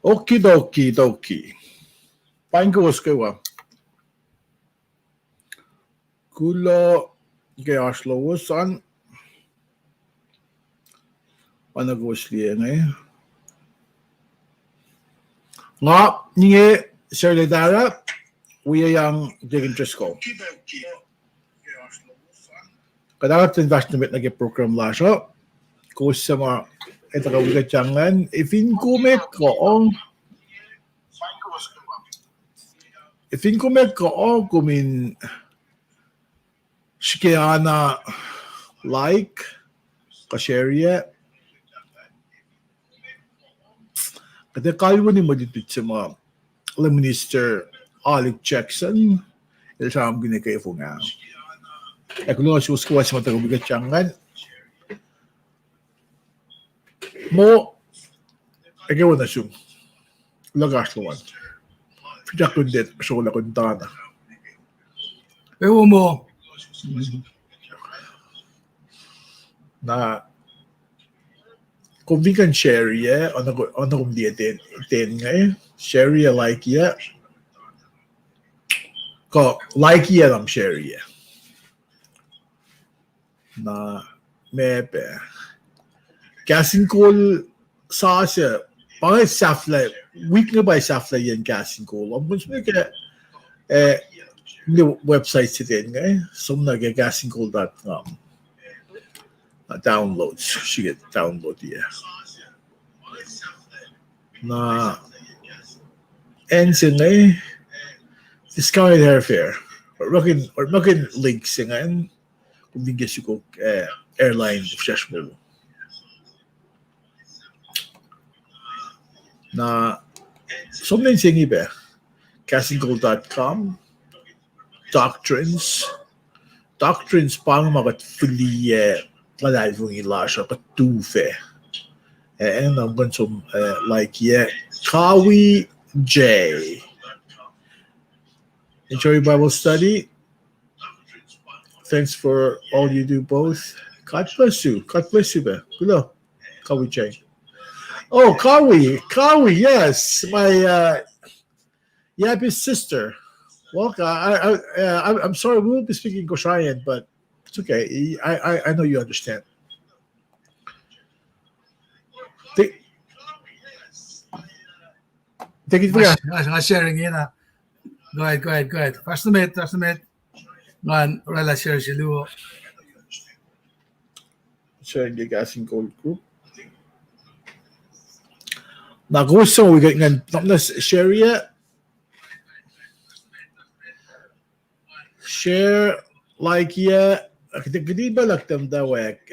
Okie dokie. Painkoos kõva. Kulo keaslovusan. Anagoslienge. Nga, ninge Serledara, wikyang Digintrisko. Kadagat investment na program lasha. Kusama ito ka wikyangan. Ifin kumek ko kumin Shikiana like ka-share Kada kalwa ni mo dito sa mga Minister Alec Jackson esam ginikayo po nga. Kung susukuha sa mga wikyangan mo agaw na siyong lagas naman. Pidak ko din, masukula ko na. Ewan mo. Na kung vi kan share ano kung di ten nga share like ko like lang share na mepe casting call sa siya pang safla week na by safla yan casting call ang bunso ka website si ten nga sumnaga castingcall.com downloads. She get download na ends in discounted airfare. Or makin links ngayon kung bigyan siya ko airline fresh mo. Na something singi ba? castingcall.com Doctrines pang magat fully Kalay fung ilasha katufe. And I'm going to Kawi J. Enjoy your Bible study. Thanks for all you do both. God bless you. God bless you, be. Hello, Kawi J. Oh, Kawi, yes, my Yabi's sister. Welcome. I'm sorry, we won't be speaking Goshayan, but it's okay. I know you understand. Take it for I'm sharing here. Go ahead. First the mate. Go on, Rela share Shilu. Sharing the gas and gold group. Now go so we get share yet. Share like Hindi ba laktam dawek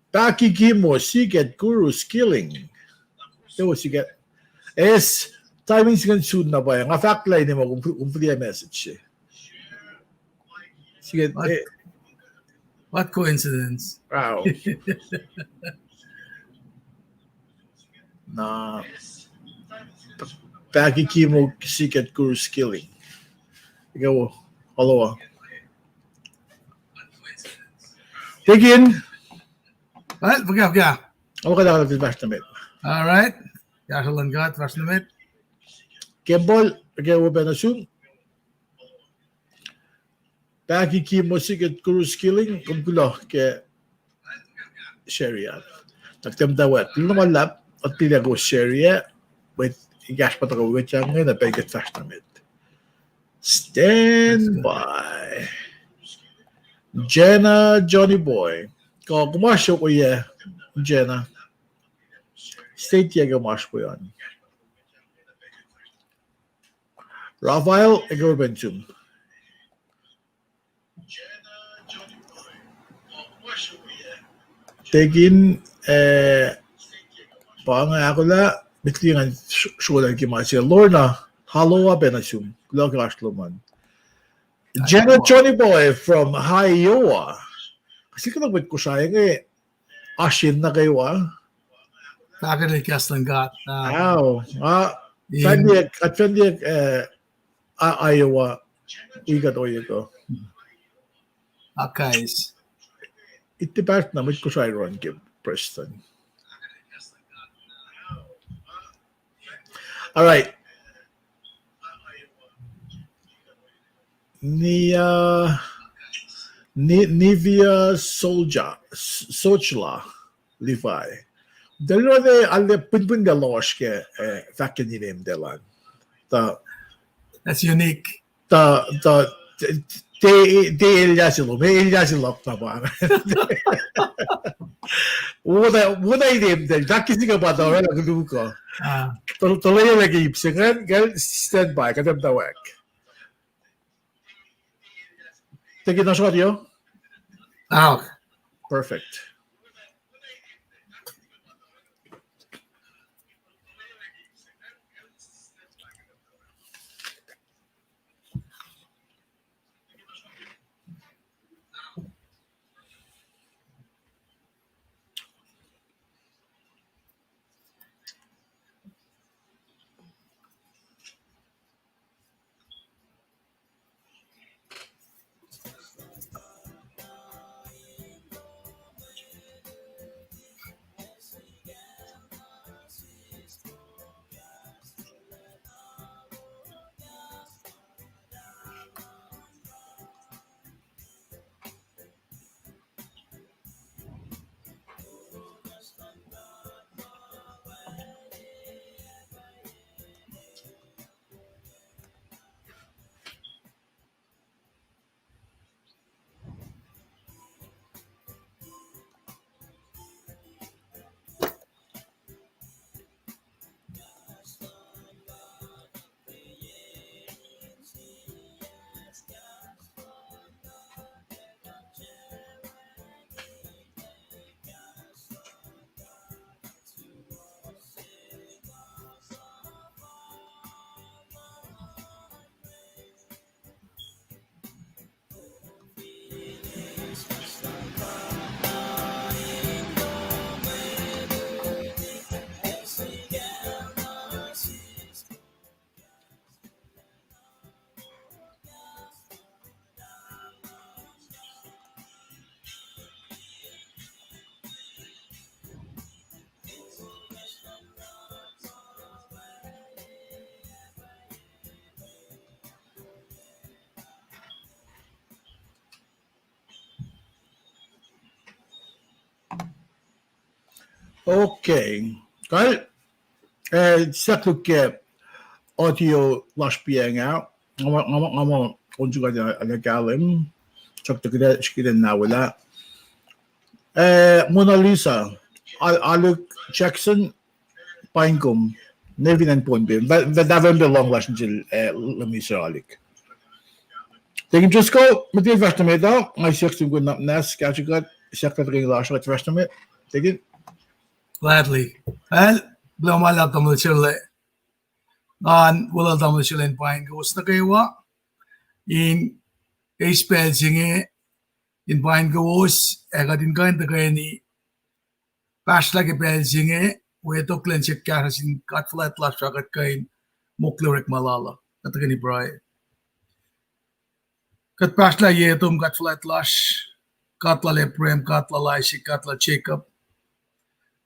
pakikimo siget guru skilling. Daw siget es timing sigan soon na ba nga fact line mo kung pwede message. Siget What coincidence? Wow. Na pakikimo siget guru skilling. Ikaw hello. Dig in. What? Okay. Ako kada ka first na All right. Yahalan got first na mit. Kebol, again ba na soon? Paki ki musik at guru skilling kumkulo ke sharia. Taktem dawat. Pino malap at pila go sharia with igas pa to wikyang na peget first na mit. Stand by. Jenna Johnny Boy. Kumasyo ko Jenna. State kumasyo ko yan. Rafael, ikaw benchum. Tegin, ako na, bitlingan, sulan kimasya. Lorna, haloa benachum. Lagash man. Jenna Johnny Boy from Iowa. Kasi kung nagbit ko siya, asin na kayo Bakit kaslang got? Wow. At Fendiak, Iowa, igat o ito. Okay. Itibart na mit ko sa Iron give Preston. All right. Nivea Sochla Levi. Dalo de alle punpun de loske fakken i dem delan. That's unique. Det ilyasilo, me ilyasilo pa ba. Wala i dem del dakisi ka ba dawel agluko. Tolay lagi ipsengan gal stand by kadam dawak. Take it na audio. Perfect. Okay. Kyle, saklukke audio lashbiang out. Ngamo unjuga na galim. Chakta kida nawala. Mona Lisa, Alec Jackson, Pinecombe, Nevin and Ponbin. But November long last until Lamisa Alec. They can just go with the investment though. My section good up nest, catch a good secretary last at investment. Take it. Gladly. Well, blow my lap on the chile. On will have done the chile and pine goes the gawa in a spell singing in pine goes. I got in kind the granny. Pass like a bell singing, where to cleanse your carrots in cut flat last rocket kind, Mokleric Malala, at the Granny Bride. Cut pass like yetum, cut flat lash, Katla Leprem, Katla Lishi, Katla Jacob.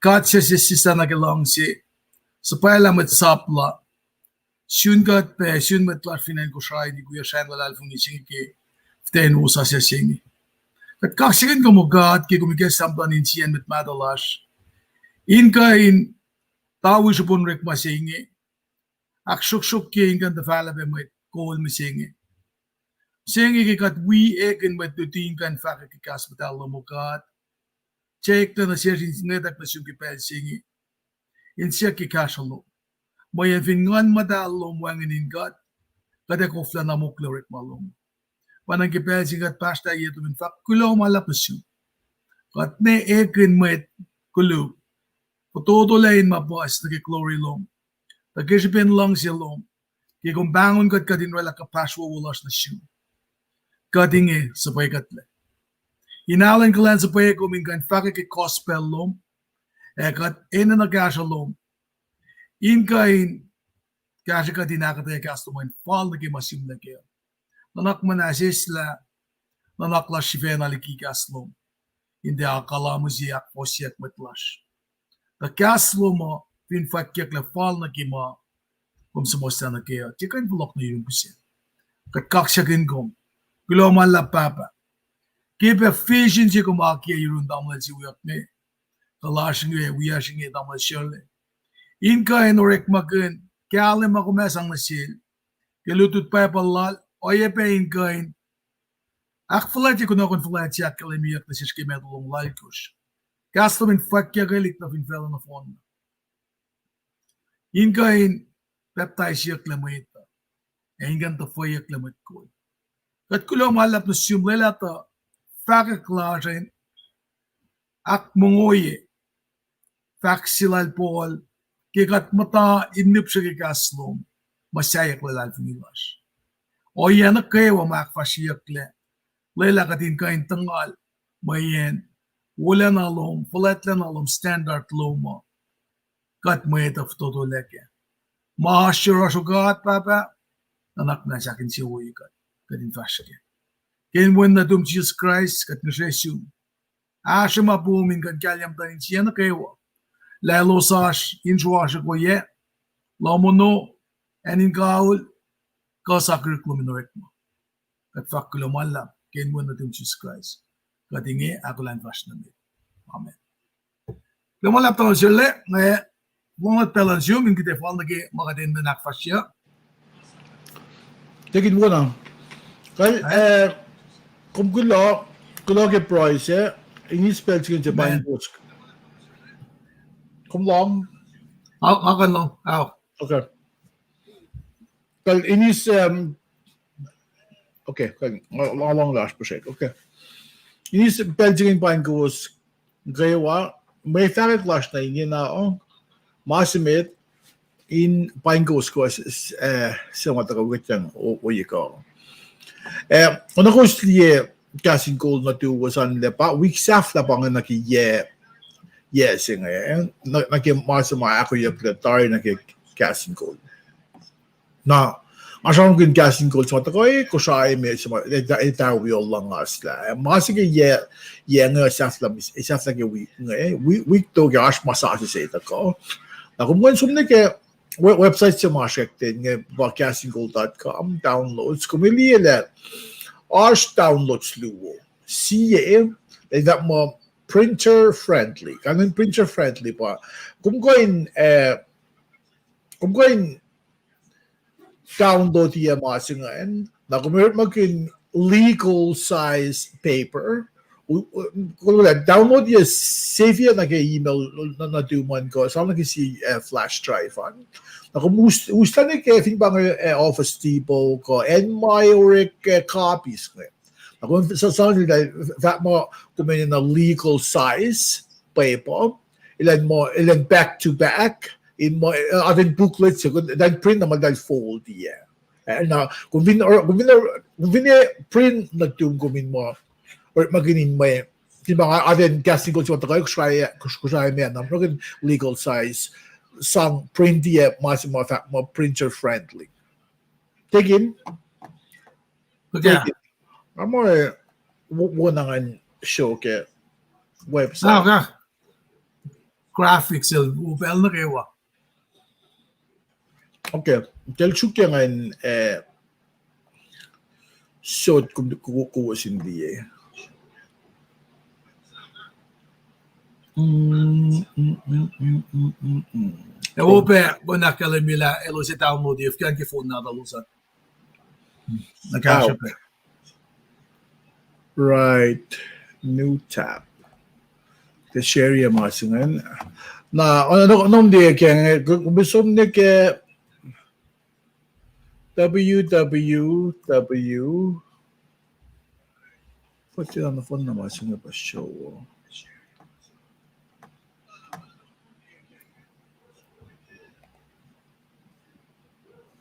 Kat siya sisa nagalong si supaya met sapla shun kat pe shun met larfinan ko siya di kuya siya wala alfung nising ki ten usa siya singi kat kaksigan ko mo gat ki kumigas samplan in siyan met madalash in tawi siya pun rek masingi akshuk ki in kan tafala be met kol masingi singi ki kat we eken met dutin kan fakir ki kas betalo mo gat check na siya sinedak na siya kipel singi. In siya kikasalo. May vingan madalom wangin gat. Kada kofla na mo klorik malom. Panang kipel singat pasta yeto min fak kulo malapos yun. Kat ne ekin met kulo. Pototo lain mabuas na kiklori lom. Nagkisipin lang siya lom. Kikong bangon kat kadin wala kapaswa walas na siya. Kadinge sabay katle. Inalan ko lang sa paya ko mingan fakir ke gospel lom. Kat ena na gasha lom. Inkain gasha ka dinakatay kasto mo in fall na kimasim na kaya. Nanak manasis la nanak la shive na likikas lom. Hindi akalamızı akfwasrye metlaş. Da kaslo mo fin fakyakla fal na kima kum samosta na kaya. Tikan blok na yung busin. Kat kaksyakin kum. Global la papa. Keep efficiency kum akia yung damla si uyak ne. Kalashin ye uyashin ye damla shirle. Inka enorek makin. Kaya alim ako mesang nasil. Kelutut pa palal. Oye pe inkain. Akfwasrye ko na konfwasrye at kalimiyak na siya medulong lalkush. Kasto min fakyagalik na finfela na fond. Inkain peptide siya klamita. Ingan ta foya klamit ko. Kat kulo malap na siyumlela ta fakaklasin ak mongoye. Faksilal pol. Kikat mata inip siya kikaslom. Masyayak lalal finilash. O yan na kayo makfwasrye kle. Lela katin kain tangal. Mayen. Wala na lom. Flat na lom. Standard loma. Kat mayet of toto leke. Mahasura sugat papa. Nanak na sa akin si uwi kat. Katin fasya. Ken when na dum Jesus Christ kat na Jesu. Asya mapumin kat kalyam tanin siya na kayo. Lalo sash insuasya ko ye. Lamono. Enin kaul. Kasakir kluminorek mo. Kat fakulo malam. Ken when na dum Jesus Christ. Katingi ako lang fasya namin. Amen. Lumalap tayo sila. Ngayon. Mga talansyon, yung kita fal nagi magatin na nakfasya. Take it muna. Kaya, kung kulo ke price, ini-spell sigin sa buying books. Kung long? Akan lang. Okay. Kaya, okay, long last project. Okay. Ini-spell sigin buying books. Kaya may fact last na yun na, masimit in pangos ko sa mga wikyang o wikyang. Ano ko siya kasing gold na tuwa sa nila pa week saf na pang yes nga nakimasa ako yung platar na kasing gold. Na asang kin kasing gold sa ko siya may sa itawi lang asla. Masige nga saf na week to gash massage sa ito ko. Kung sumne ke website sa mga din podcastinggold.com downloads kumiliela arch downloads luwo siya that mo printer friendly kanin printer friendly pa kung koin download iya mga singain na kung magkin legal size paper download ya save ya nag-email na duman ko so nag-si flash drive on ako musta ni Kevin bang Office Depot ko and my copies ko ako sa that mo kumain na legal size paper ilan back to back in mo other booklets then print naman dahil fold ya na kung print na duman mo or maginin may diba nga atin casting goals yung tayo kusaya may na legal size sang print diya mas mo printer friendly tigin Okay. amo wonangan show ke website Okay. Graphics upel na kayo. okay tel chukya ngayon shot kukusin diya Upe, bunak kalimila, si download if kan phone na dalusan. Nakasya pa. Right. New tab. The share yung mga singan. Na, anong di kaya, kung gusto niya kaya www what's it on the phone naman singa pa show?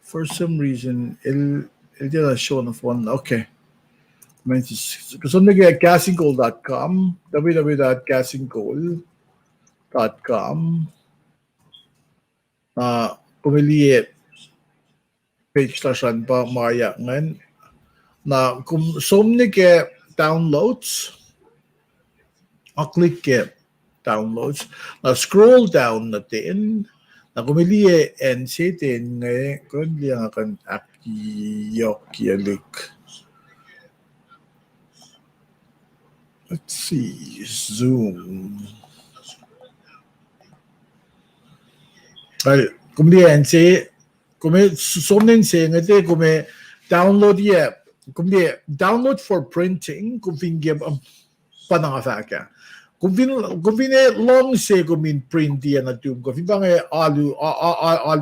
For some reason, it didn't show on the phone. Okay. Gusto niya castinggold.com, www.castinggold.com. Pumili page station pa mayangan na kung som niya downloads click downloads. Scroll down natin. Kumili and sitin kung liang akan akyokyalik. Let's see, zoom. Kumili and say, kume something saying ate kume download kumili download for printing kumfingib panangafaka. Kumfine long say kumin print dia na tum kumfin bang alu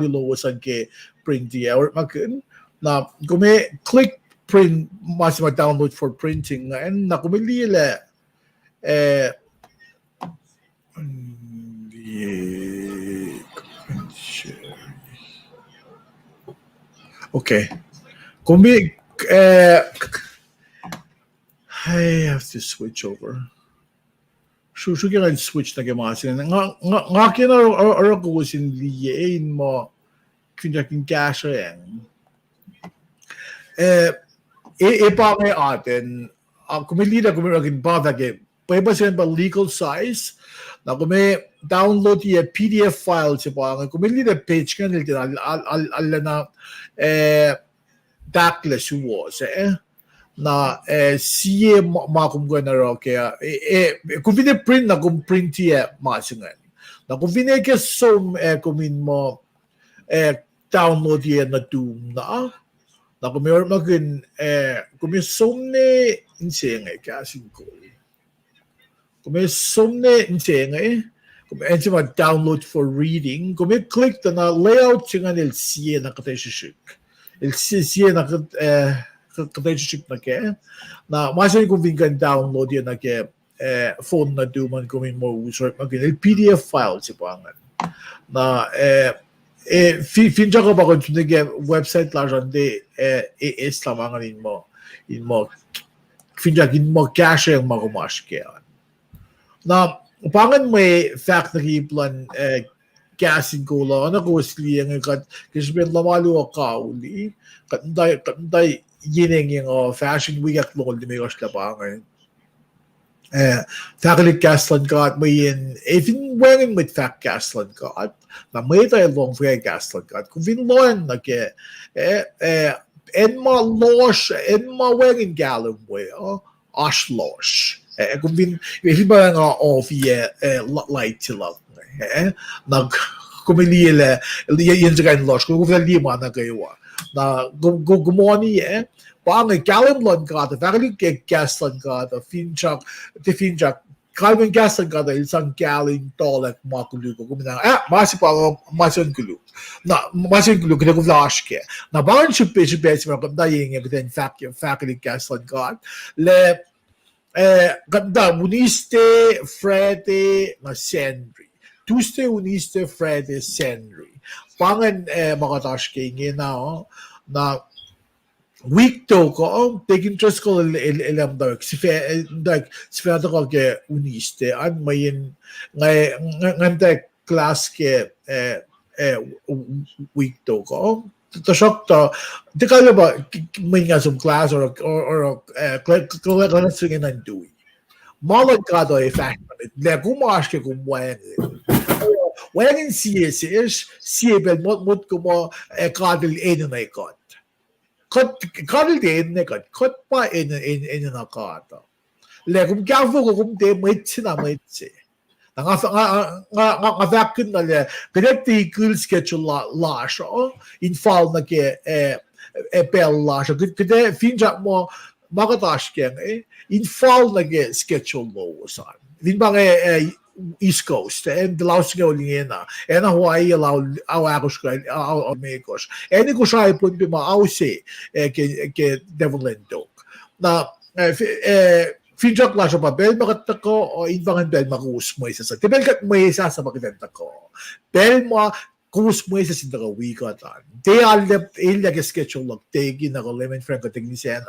lowasan ke print dia or makun na kume click print mas download for printing and na kumili le okay. Kumbi I have to switch over. Should I switch na gemasin? Nga kina or ko sin liyein mo kinaking cash yan. Pa may atin kumili na kumilagin ba dagi pwede ba legal size na kume download yung PDF file si pa kumili na page ka nila ala na backless was na siye makumga na ro kaya kung print na kung print ya masingan na kung ke som kumin mo download yan na doom na kung may magin kung som ne insenge kasing ko kung may som ne insenge kung may download for reading kung may click na layout siya nil siye na kateshishik siye na kateshishik na ke na masin kung vingan download yan na ke phone na duman kung may mo user magin PDF file si pangan na finja ko ba kung sunige website la jande islamangan in mo finja gin mo cache yung magumash kaya na pangan may fact na kiplan gasin ko lang ano ko sliya ng kat kasi ben lamalu kauli katnday yineng yung fashion week at lokal di may kasla pangan faculty gaslan ka at may even wearing with fact gaslan ka at na may tayo long fair gaslan ka at kung vinloan na ke en ma losh en ma wearing galum way ash losh kung if ba nga off light till nag kumilile yan sa kain losh kung lima na kayo na gumoni pang galon ka the faculty gaslan ka the finchak Calvin Gaston ka dahil isang galing tolak makulu ko kumina masi pa mason kulu na mason kulu kada ko flash ke na bawan siya page mo kada yung then faculty Gaston ka le kada uniste Friday na Sendry Tuesday uniste Friday Sendry pangan makatash ke na week to ko take interest ko ilam dark si feda ko ke uniste an mayin ngante class ke week to ko to shock to di ka ba may nga some class or class nga nandui malad ka do effect le kumash ke kumwen when siya bel mot ko mo kadil na ikot kadil din ne kat pa in na kata le kung kafo ko kung de mitsi nga vakin na le kadeti cool schedule la sho in fall na ke bell la sho kade finja mo magatash ken in fall na ke schedule lo san din ba East Coast and the Laos nga ulingena and Hawaii allow agos ka Amerikos and ko siya po di maause ke develento na finjak la siya pa bel makatako o inbangan bel makus mo isa sa tibel kat mo isa sa makidenta ko bel mo kus mo isa sa wika tan they all the illa ke schedule look tegi na ko lemon friend ko technician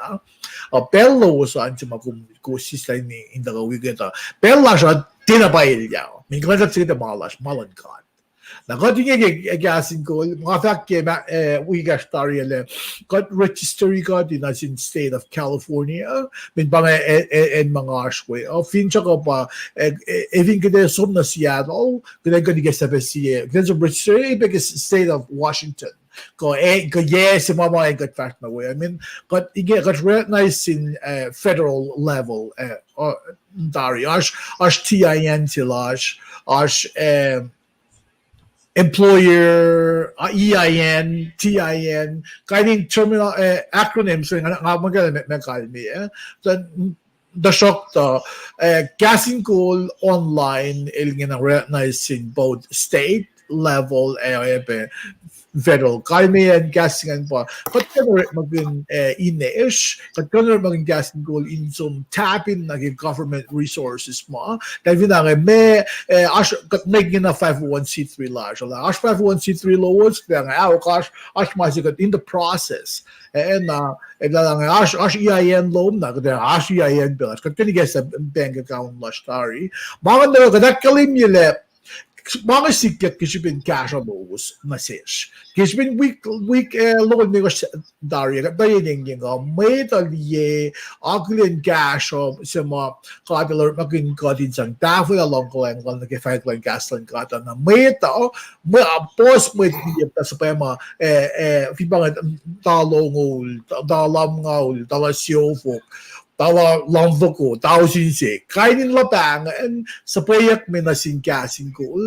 bello so anti makum kusis la ni inda wika ta bella siya tinabayil yaw. Min kung nagsasit malan God. got gas in goal. We got started. Got registry got in as in state of California. Min bang en mga ashway. Fincha ko pa. Even kita som na Seattle. Kita ko diga sa PCA. Kita sa registry because state of Washington. Ko yes, mama got fact na way. I mean, got recognized in federal level. Dari ash TIN tilash ash employer EIN TIN kaning terminal acronyms nga magagamit na kalmi the shock to casting call online ilgin ang recognized in both state level federal kalmi and casting pa katano magin inish katano magin casting call in some tapping naging government resources mo dahil na may ash make na 501c3 large ash 501c3 laws kaya nga ash masikat in the process and lang ash EIN loan na kaya ash EIN bill katano guys sa bank account lastari mga na kadak kalim yule mga sikat kasi bin cash abos message kasi bin week local negos dari dayon yung may taliye aglin cash sa mga kabilar maging kadin sang tafo along ko lang nag-fight lang gas lang kata na may tao may post may sa pa mga fibang talongol dalamngol talasyo tawa lambo ko, tao sinsi, kainin lapang, and sa payak may nasingkasing ko,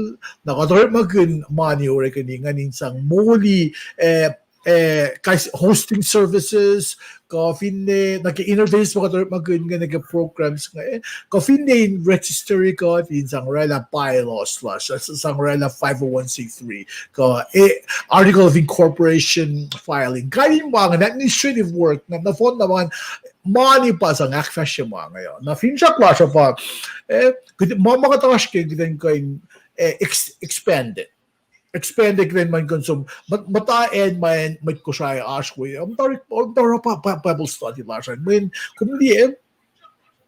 nakatawag magin money or kaninganin sang muli, hosting services, kafinde, nag-interface mo katawag magin nga nag-programs nga kafinde in registry ko, in sang rela bylaws slash, sang rela 501c3, article of incorporation filing, kainin mo ang administrative work na na-phone naman, money pa sa akfwasrye mo ngayon. Na fincha klasya pa, makatakas kayo kayo expanded. Expanded rin man konsum. Mataan man ko siya ashway. Ang tarik pa Bible study lasya. When, kung hindi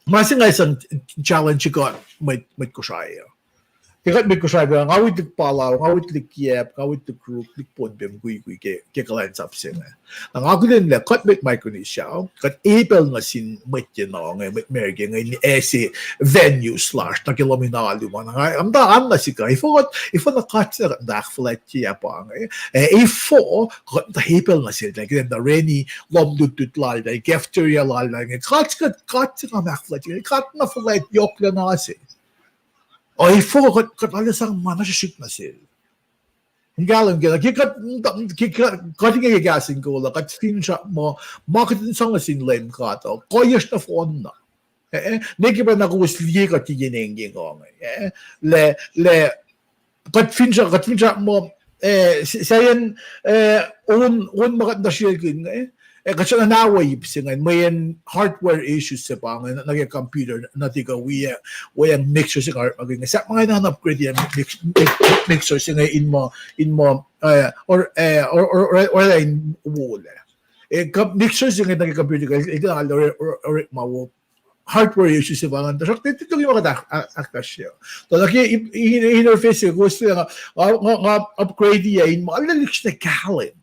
masing nga isang challenge ko ko siya. Kaya may ko siya, ngawit nagpalaw, ngawit likyep, ngawit nagkruk, likpon, bim, kikalan sa apsin. Ang ako din lang, kat may Micronesia, kat April nga sin matya na, may merge nga ni esi venue slash, na kilominali mo na nga, ang daan na si ka, ifo na kat na dakflat siya pa nga, ifo, kat na April nga sila, kaya na reni, lomdutut lalay, kefteria lalay, kat nga makflat, kat na flat, yok na nga siya. O ifo kat alasang mana shit na sil. Ang galang gila kat nga gagasing ko la kat fincha mo market sang sin lem kato koyes na phone na. Neki ba nakuwisliye kat ginenging ko le kat fincha mo sayan on makat na share kin kasi nanaway singan may hardware issues sa pang nag-computer na tiga wayang mixer sing maging sa mga na-upgrade yan mixer sing in mo or in wall mixer sing nag-computer or mawo hardware issues sa pang so dito yung mga aktas siya so interface ko sila upgrade yan mo alaliks na kalin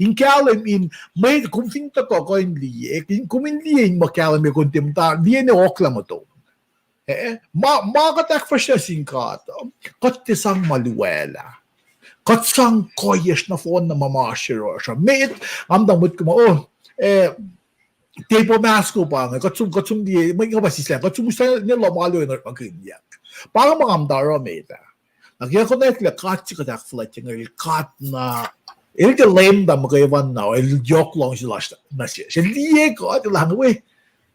in kalam in may kumfinta to ko hindi kumindiin mo kalam yung kuntimta diyan na okla mo to makatakfwasrye singkato katisang maluwela katsang koyesh na phone na mamashiro siya may amdamot ko mo tipo masko pa nga katsum di may kapasis lang katsum sa nila malo yung magkinyak para makamdaro may ta nagyakonect la katsi katakfwasrye nga kat na Ilke lame da magayawan na, joke lang sila na siya. Siya liye ko, at lang,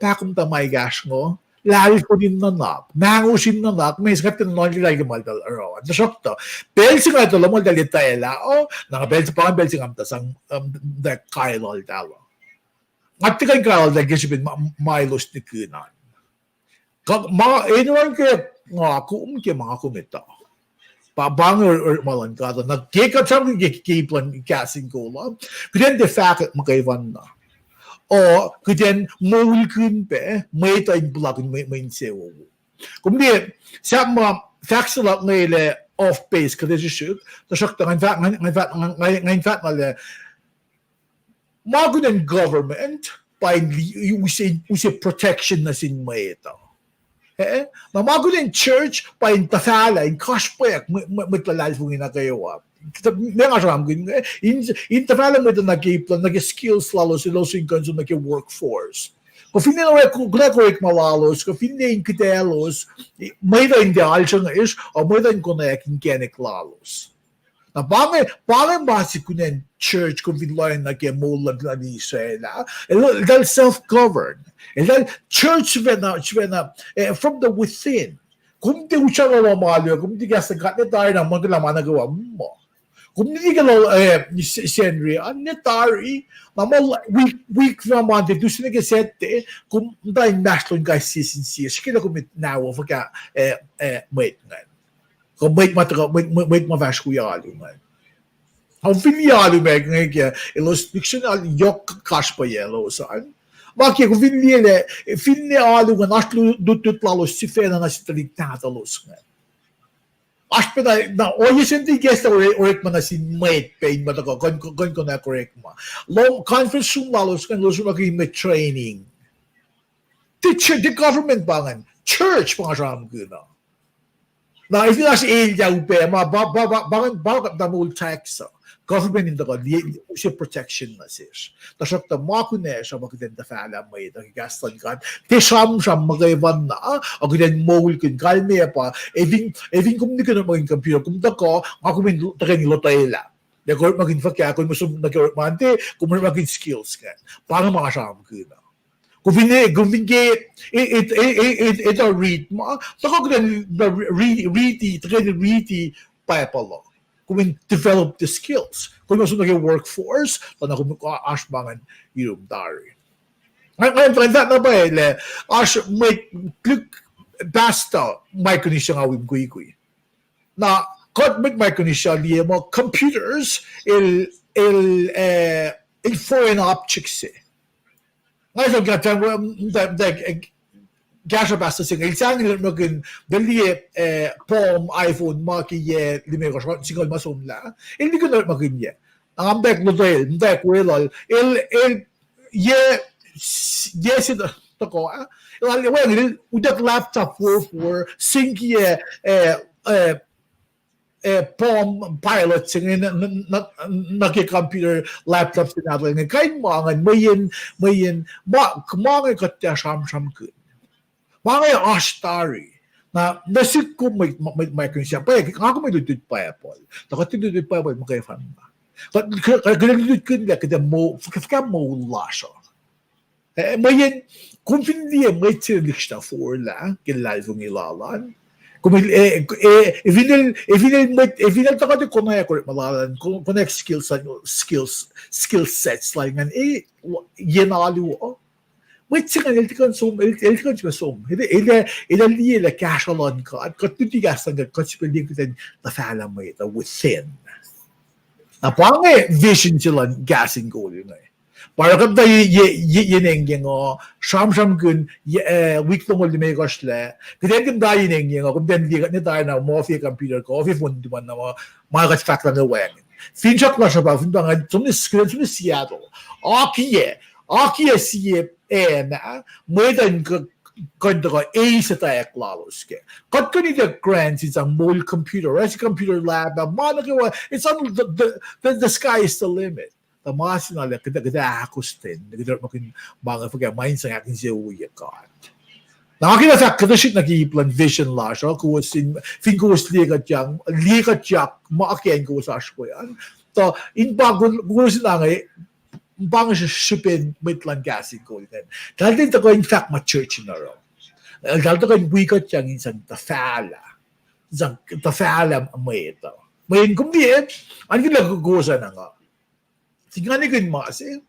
takum ta may gash mo, lali ko din nanak, nangusin nanak, may iskat ka nanon nila yung maldal araw. At nasok to, belsi nga ito, lamol dalit tayo la, belsi pa nga belsi nga sang the kailol talo. At tikay kailol dahil kasi bin mailos ni kunan. Inuwan kaya, mga kumita. Pabang or malan ka nagkikat sa mga kiplan casting ko lang kaya de fact makaiwan na o kaya mawul kun pe may tayong blog may sewo kung di sa mga facts lang ngayon off base kada shoot the shock ngayon fat mali magunan government by use protection na sin ito magunan church by tafala in cashback maglalal fungin na kayo Nga ram in tafala mo nag-plan nag-skills lalo sila sa kanso nag-workforce kung hindi na correct malalos kung hindi yung kitelos may rin di alsa nga is o may rin connect yung kenek lalos na bagay basi ko na church kung pinloyan na kaya mulag na ni Israel dahil self-governed dahil church from the within kung di mo siya mamalo kung di ka sagat na tayo ng mga laman na gawa mo kung hindi ka Henry, anetari, week naman, dito sila kasete, kung dahil national guys sincere, kaya kung nawa, pagka, wait nga. Kung wait mavash ko yalo nga. Ang filialo nga kaya, ilos fictional, yok cash pa yelo, saan? Maki, kung filialo nga, national dutut lalos, si Fena na si taligtatalos nga. Aspet na oyes hindi guest correct man na si mate pain ba ko kon na correct mo long conference room lalos kan los mag training teacher the government bangan church mga ram guna na if you as area upe ma bangan da mul tax government in the god si protection na sis tasok ta mo ne sa makiten da fala may da gastan kan ti sam magayban na o giden mol kin kalme pa eving communicate mo in computer kum da ko ako min taken lotayla de ko magin fakya ko musum nag mante kum magin skills ka para mga sam kuna it a read mo so ko giden read pa palo kung develop the skills. Kung mas nag-workforce, tanong kung asbangan yung dari. Ngayon, na ba may basta may kunisya nga wim na, kung may kunisya liya mo, computers, il foreign objects Ngayon, Gasha basta singa ilsang magin dali pom iPhone maki lime ko single masumla hindi ko na magin ye ang ambek no dahil ndek welal yes to ko well udak laptop for sinki pom pilot singin na computer laptop sinadal ng kain mangan mayin kumangan ka ta sham good mga ashtari na nasik ko may kunisya pa ako may dudud pa Apple nakatudud pa Apple makayafan ba kaya dudud ko nila kada mo kaya mo lasho mayin kung hindi may tinilik siya for la kilalong ilalan kung evinil takot ko na ako malalan connect skills sets like nga yenalo Wait, siya kanil tikan som, Hindi la casualon ko at katutigas ang katipilin ko din na fala mo ito within. Na parang vision sila gasing ko yun Para kung tayo yinengyeng sham kun week tungol di may kasle. Kasi kung tayo yinengyeng kung tayo ni tayo na mafia computer ko, ofif mo naman na mga kasfak lang na weng. Finchak na siya ba, finchak na Seattle. Aki siye na medan kanda ko sa tayo klalos ke. Kat ko nila grants is a mall computer, as computer lab, it's on the sky is the limit. The mas na la kada akustin, kada makin mga pagka minds ang akin siya uya God. Nakakita sa kada shit nagiplan vision la siya ko sin fin ko ligat yang maakian ko sa aspoyan. To in bago ko sinangay bang shipin mitlan gasing ko din. Dahil din ko in fact ma church na ro. Dahil ko in wikat yang isang tafala. Isang tafala may ito. May kumdiin, ano yung lagugusa na nga. Tingnan ko yung masi.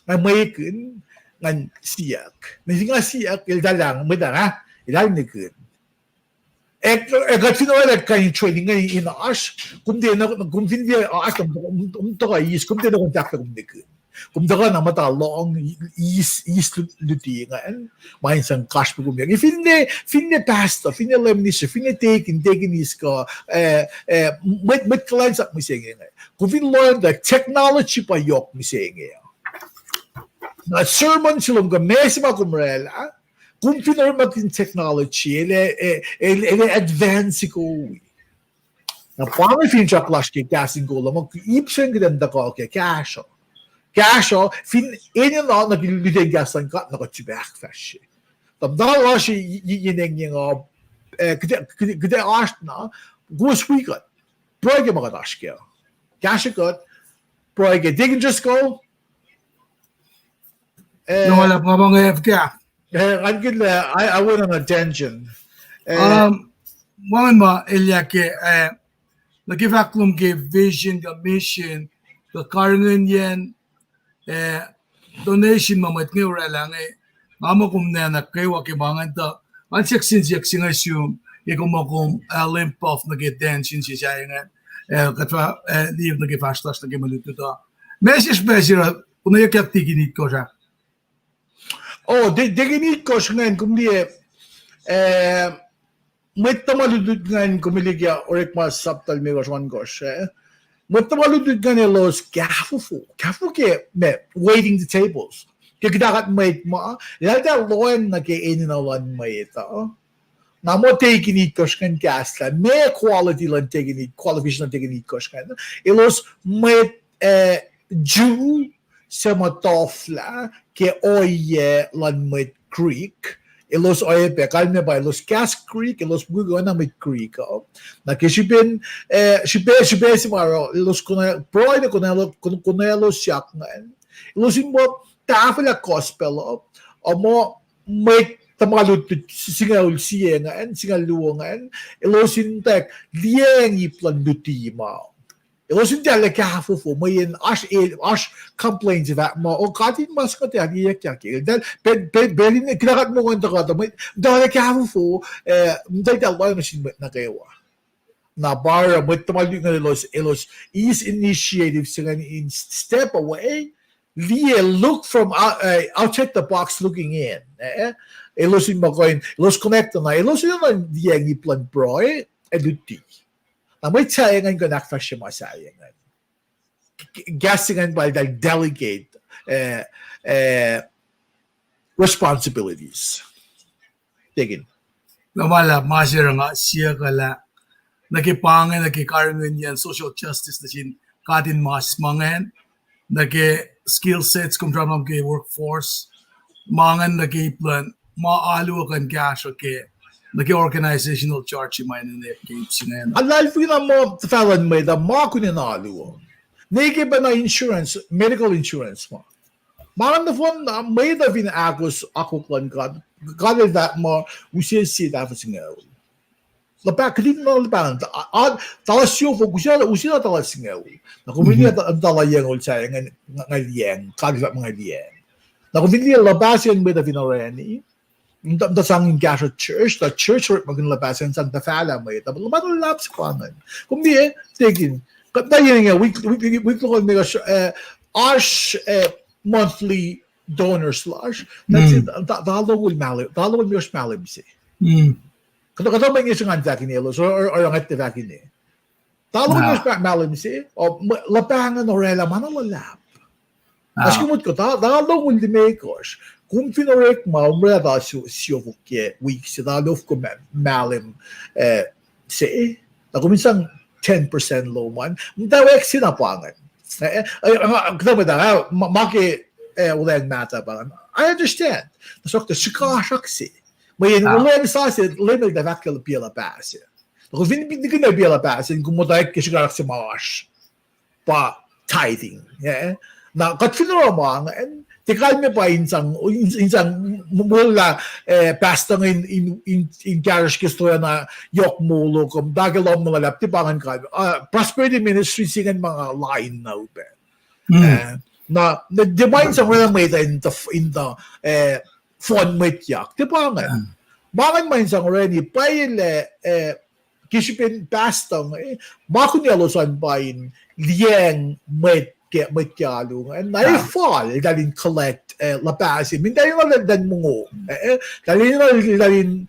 May kun ngan siyak. May nga siyak ildalang may danga. Ilal ni kun. Kat sinawala kayo training ngayon inaash. Kung di na ash to ka is kung di na kontakta kung di kun. kumdaga na mata long is luti ngayon main sang cash po kumyang if finne pasta finne lemnis finne taken is ko met clients at misenge ngayon kung fin learn the technology pa yok misenge na sermon silong ka mesma kumrela kung finormat in technology ele advance ko na paano fincha clash ke casting ko lamang ipsen ganda ko ke casho fin inyo na naglilideng gasan ka nakatibak fashi tabdala shi yineng yung kede ash na gus weekend proge magadash ke casho ko proge they can just go Yung wala pa bang FK? I'm good I went on a tangent Mga ba ilya ke nagivaklum ke vision ka mission ka karangan yan donation mamat ngayon lang mama kum na kayo wakibangan ta ang seksin assume ikum makum limp off nag-attention siya nga katwa live nag-fastas nag-maluto ta message besira kung nayak tiginit ko siya tiginit ko siya ngayon kung di may tamaludod ngayon kumiligya orek mas subtle may waswan gosh may tamaludod ngayon los kafu ke waiting the tables kagdakat may ma lalata loan na ke ininawan may ito na mo tiginit ko siya kasla may quality lang tiginit qualification lang tiginit ko siya ilos may Jew sa matofla ke oye lan may creek ilos oye pe kalme ba ilos Cass Creek ilos bugo na may creek na kisipin shibe simaro ilos kuna proy na kuna ilos yak na ilos mo tafla gospel mo may tamalut singaul siya singaluangan ilos intek lieng iplan dutima ilos intele kafu fo may ash complaints about mo o katin mas ka tiyak yak dal belin kinakat mo kwento ka may dala kafu fo dal dal machine na kayo na bara mo tamalut nga ilos is initiative sila in step away look from outside the box looking in ilos in makoin ilos connect na ilos yun lieng iplan broy eduti na may sayangan ko nakfasya masayangan. Gasingan by the delegate responsibilities. Tingin. Namala, masira nga siya kala nakipangan, nakikarangan yan social justice na sin katin mas mangan skill sets kung tramang ke workforce mangan nakiplan maalu kan cash nag-organizational charge yung mga nilip Alal po na mo falan may da mga kuninalo. Nike ba na insurance, medical insurance mo? Maran na phone na may da vinagos ako klan ka. Kada that mo usiya si da fa singaw. Lapa kadin no lapa. Talasyo fo usiya talasingaw. Na kumili ang talayang ul sa ngaliang, kada mga liang. Na kumili labasyan may da vinarani. The sanging gas at church, the church work maglalabasan sa tafala may ito. Maglalaps ko naman. Kung di tigin. Katayin nga, weekly monthly donor slash. That's it. Dalawal mios malim si. Kata ba yung isang vakin nilos or ang ati vakin ni. Dalawal mios malim si. O lapangan o rela manalalap. As kumut ko, dalawal di may kos. Kung finorek mo, umreda siyo ke week si dalof ko malim na kuminsang 10% low man, dawek sinapangan. Kaya ba maki ulang mata pa. I understand. Nasok ta shikashak si. May ulang sasid limit da vakil pila pas. Kung hindi ko na pila pas, kung mo tayo kishikarak si Mawash pa tithing. Na kat finoro tikal me pa insang mula pasta in garage kisto na yok mulo kum dagalom mga lap tipangan ka prosperity ministry singan mga line now na divine sa mga made in the fun met yak tipangan makan man sang already paile kisipin pasta makunyalosan pa in liang met get matyalungan naifall dalin collect lapasin min dalin dan mungo dalin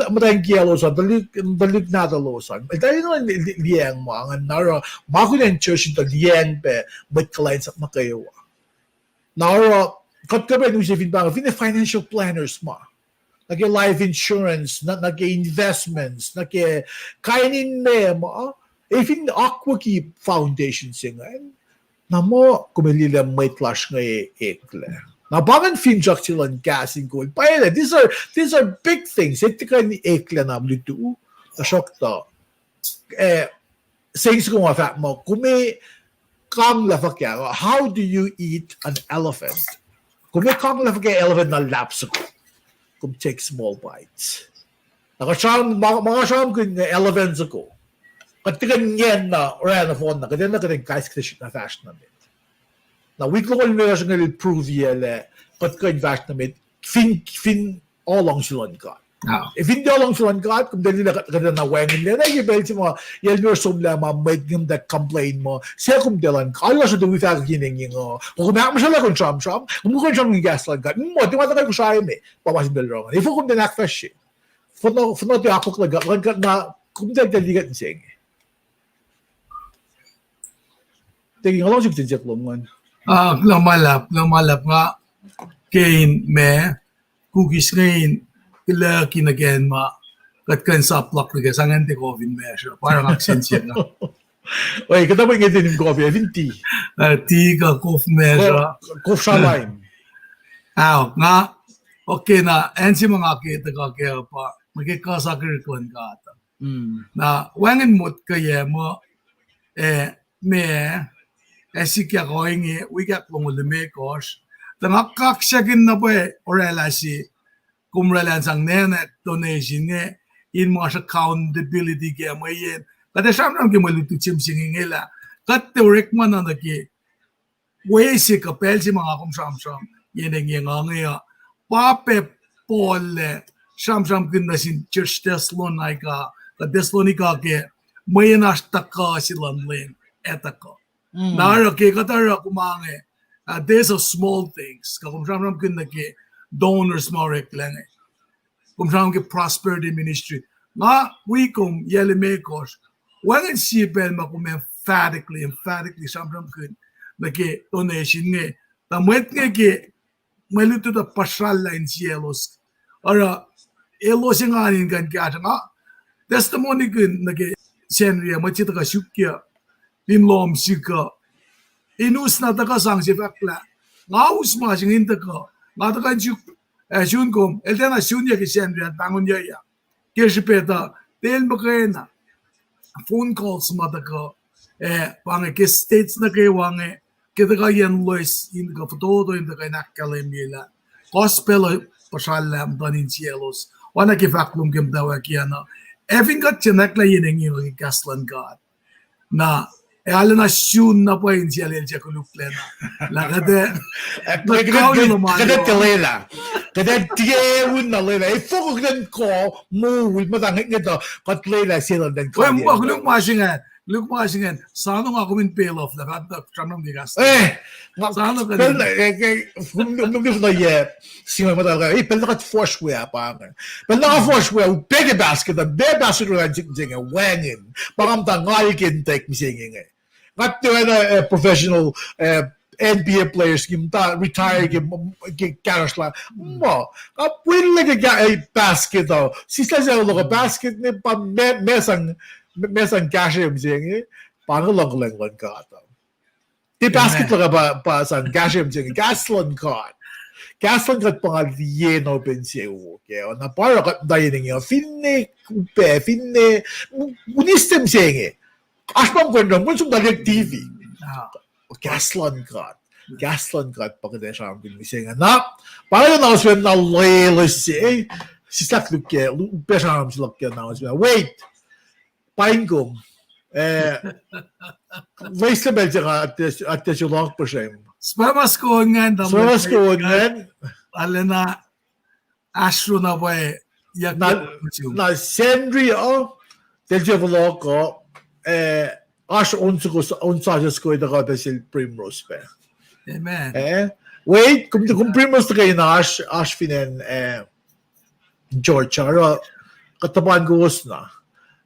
matayang kiyalosan dalig nadalosan dalin liang mo ang nara makunen church ito liang pe matkalain sa makayawa nara katkabe nung sifin bang financial planners mo nag life insurance nag investments nag kainin mo even akfwasrye foundation singan namo kumelila may clash nga ekle. Na bagan finjak sila gassing gold. Paella, these are big things. Ito ka ni ekle na mlitu. Asok to. Saying ko nga fact mo, kume kang lafakya, how do you eat an elephant? Kume kang lafakya elephant na laps ko. Kum take small bites. Mga siyam ko nga elephants ako. Katigan niyan na orang na phone na kadang guys kasi na fashion namin. Na week long na siya ngal prove yele katigan fashion namin fin all long silon ka. If hindi all long silon ka kung dali na kadang na wangin na gibel si mo yel mer som la ma make them that complain mo siya kum dalan ka ala sa duwi fa gining ngo kung ma siya la kun cham kung kun cham ng gas lang ka mo di mata ko siya me pawas bel wrong if kung na fresh for no di ako laga na kung dali gat sing Taking a logic to jet long Lamalap nga kain me cookies ngayon kila kinagain ma katkan sa plak na gasangan te COVID me siya parang accent siya nga. Oy, kita mo ngayon din yung coffee, even tea. Tea ka coffee me siya. Coffee sa lime. Nga okay na ensi mga kita ka kaya pa magkakasakir ko ka ata. Na wangin mo't kaya mo me Esik ko ingi wikyang lumekos. Tangak kaksyakin na po orela si kumralan sang nenet donation nge in mga accountability kaya mo yin. Kada siyam nang kimalutu chimsingin nila. Kat teorik man na naki way si kapel si mga kumsam-sam yin ang yung ngaya. Pape pole siyam-sam kin na sin church Thessalonica ka Thessalonica ke may nashtaka silang ling etaka. Nara ke katara kumange there's of small things kung saan kin naki donors mo reklenge kung saan ke prosperity ministry nga wikum yelimekos wangan sipel ma kum emphatically saan kin naki donation nge tamet nge ke maluto da pasal line cielos ara elos nganin kan kya nga testimony kin naki senria machita ka shukya Pinlom sika inus na taka sang si fakla ngaus ma singin taka nga taka shun kom eltena shun ya kisen ya tangon ya kishpeta tel bakena phone calls ma taka pange ke states na ke wange kita ka yan lois in ka foto in ka nakalemila gospel pasalam banin cielos wana ke faklum kem dawa kiana evin got chinakla yin yung gaslan god na ala na shun na po yung siya lelja kuluplena. Lakade, kada telela. Kada tiyewin na lela. E fokok nan ko, muwil matangit nito, kat lela sila dan ko. Kuluk masingan, sano nga kumin pay off, lakad, siyam di gas. Sano ka din? Nung na ye, singa matalaga, pel nakat foursquare pa. Pel nakat foursquare, big basket, big basket rin jing wangin. Pagam tangal kintek misingin Not the professional NBA players retire cash la mo kapwil like basket daw sila sa ulo basket ni pa mesang cash yung sing parang lang ka daw di basket lang pa sa cash yung sing gaslan card pangal yen open siya okay na para ka dayin niya finne unistem siya Ashpam kwento mo sum dalig TV. Gaslan card pagkada siya ang binising na para na uswen na loyalist si sakluk ke pesa am silak ke na uswen wait paingom waste belja at the long person Spamas ko ngan alena astro na boy na sendri delja vlog Ash unsa just ko ida ka sil primrose pe. Amen. Wait, kung primrose na kayo na Ash finen George aro kataban ko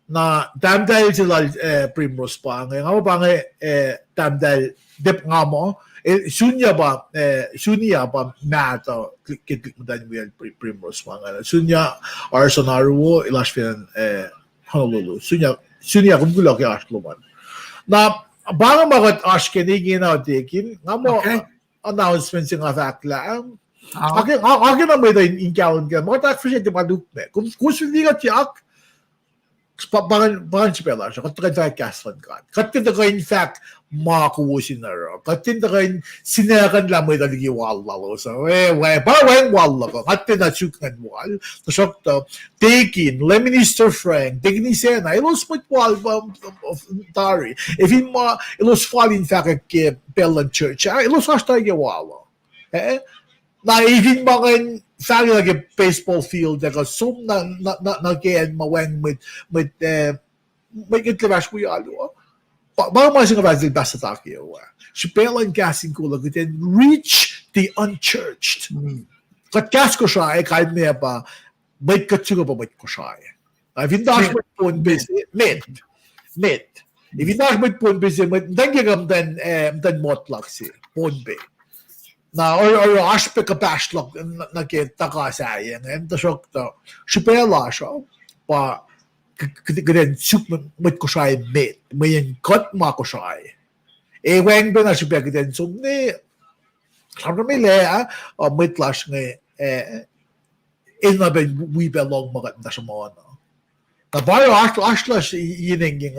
na damdal sila primrose pa ngayon ako pa damdal dip nga mo sunya ba mato kit mo dan primrose pa nga sunya arsonaru ilash finen Honolulu sunya kung gulo kaya ashluman na baka magat ash kinigin na dikin nga mo announcements yung afakla akin na may dahin inkawon ka mga tak-frisiyan di madukme kung hindi ka tiyak Bagan si Pela siya, katin ka kaslan ka. Katin ka in fact, makakuusin na rin. Katin ka in sinakan lang may daligi wala lo. So, parang wala ko. Katin na sukan wal. So, taking, Leminister Frank, taking ni Sena, ilos mit wal of Tari. If in ilos fall in fact kay Pela Church, ilos hashtag wala. Na even mga sali lagi baseball field daga sum na again mawang with itlash we alo ba mas nga bazil basta takyo si Pelan casting ko lagi then reach the unchurched kat kas ko siya kahit may pa may katsuga pa may ko siya if indash mo pon busy mid if indash mo pon busy dangagam dan motlak si pon be na or aspect ka pashlok na kita ka sayang and the shock to shipela siya pa kagden sup mit ko siya met may cut ma ko siya weng ba na siya kagden so ni sabi nila mit lash nga na ben we belong magat na siya mo na bayo aslas yinenging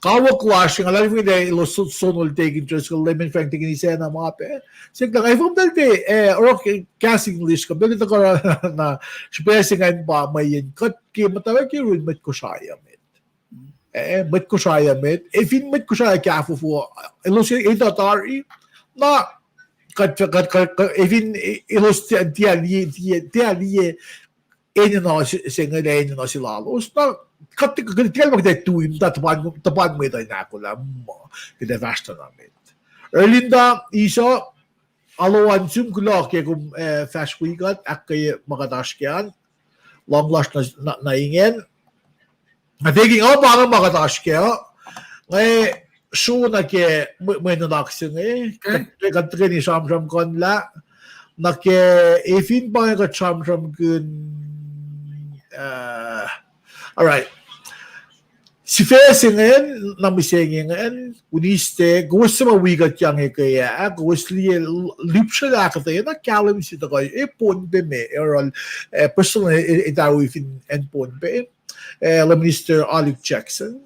Kawak washing, alam mo hindi, sonol taking just ko lemon frank taking ni Sena mape. Sigla kay from dati or casting list ka bilita ko na spacing ba may yin cut ki matawag ki rule met ko siya met. Met ko siya met. If in met ko siya kafu fo ilos ito tari na kat if in ilos dia na singa na sila los na kaya magdatuin tapan mo ito na ako lang mo kita vasta namin Erlinda iso alawan sum kulak kaya kung fast weekend at kaya makataskyan long last na ingin at thinking parang makataskya ngay so na kaya may nanaksin kaya ni Shamsham konla na kaya ifin pa nga Shamsham kun alright si Fesi ngayon, na misenge ngayon, uniste, gusto mawigat yang kaya, gusto liya, lip siya lakat tayo, nakalam siya kayo, ponbe me, or personally, itawi fin and ponbe, Minister Olive Jackson,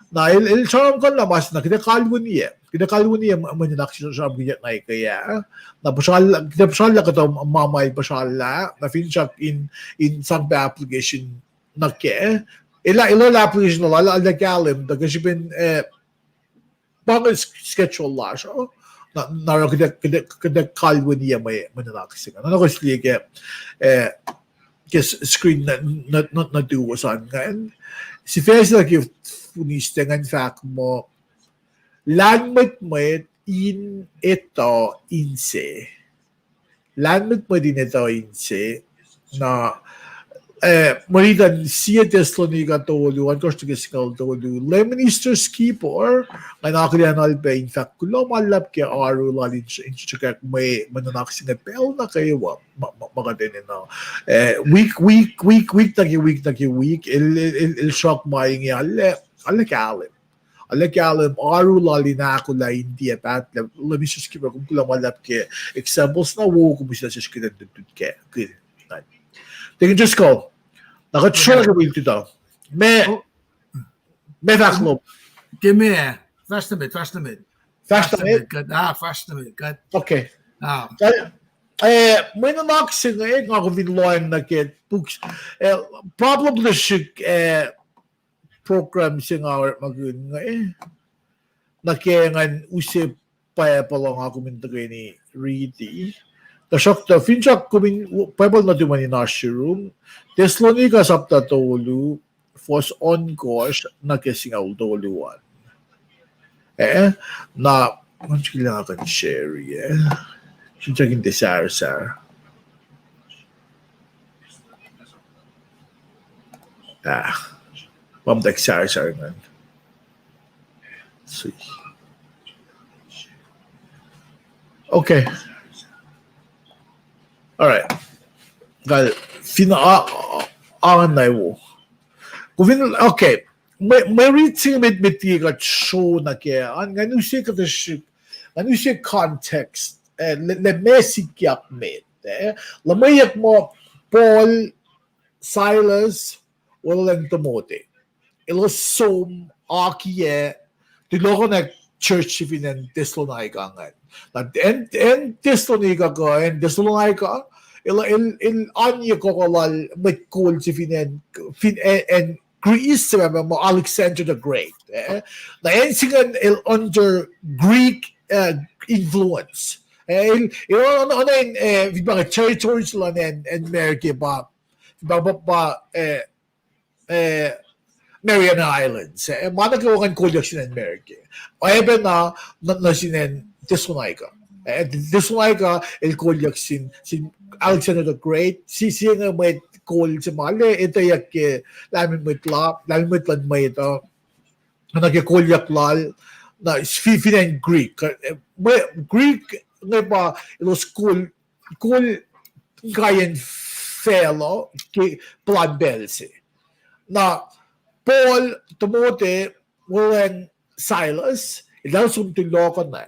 na il-charm kan lamas na, kinakalwan niya, manunak siya na kaya, na pasal lang ito, mamay pasal na finchak in some application na kaya, ila application la nagalim da kasi bin bagay schedule la siya na kada kalwa niya may mananakasing ano ko siya screen na duwasan ngayon si Fes like if funiste ng fact mo landmate mo in ito inse landmate mo din ito inse na Maridan siya Thessalonica tolu, ang kosto kisikal tolu, Leminister Skipper, ang nakalianal pa, in fact, kung malap kaya araw lalin siya, in may mananaksin na pel na kayo, makadinin na. Week, il-shock maing alakalim. Alakalim, araw lalin na ako la hindi at Leminister Skipper, kung malap kaya, examples na wo, kung bisa siya siya kaya, Tingin Diyos ko, nakatsura ka rin dito. May faklo. Give me fast a bit. Fast a bit? Good. Fast a bit. Good. Okay. May nanaksin nga ako vinloyan na kit. Problem na siya program siya nga mag-yun nga Nakiyangan usip pa lang ako mintagay ni Reedy. Tasok finchak kumin pebble na duman in room. Thessalonica sapta tolu was on course na kesingaw toluan. Na onde que ela kan share Since akin desire pamdak sar man. See. Okay. All right. Gal fina angan na wo. Kuvin okay. May reading mit tiga show na kaya an nganu siya ka nganu siya context le mesig yak med. Lamayak mo Paul, Silas, walang Timothy. Ilosum akiye tiloko na church in Thessalonica ngan. En Thessalonica ka en Thessalonica il anya ko kalal mit cool si fin en Greece mo Alexander the Great. Na en singan under Greek influence. Ano mga territories lang en America ba Mariana Islands. Managawan kolyak sin America. O ebe na sinen Thessalonica. Thessalonica el kolyak sin Alexander the Great. Siya nga may kol sa mali. Ito yak lamin mo itlan may ito. Nagkakolyak lal na finen Greek. Greek nga ba ilo school kayan fellow plan belsi. Na Paul, Timothy, Warren, Silas, ilang sumtuloko na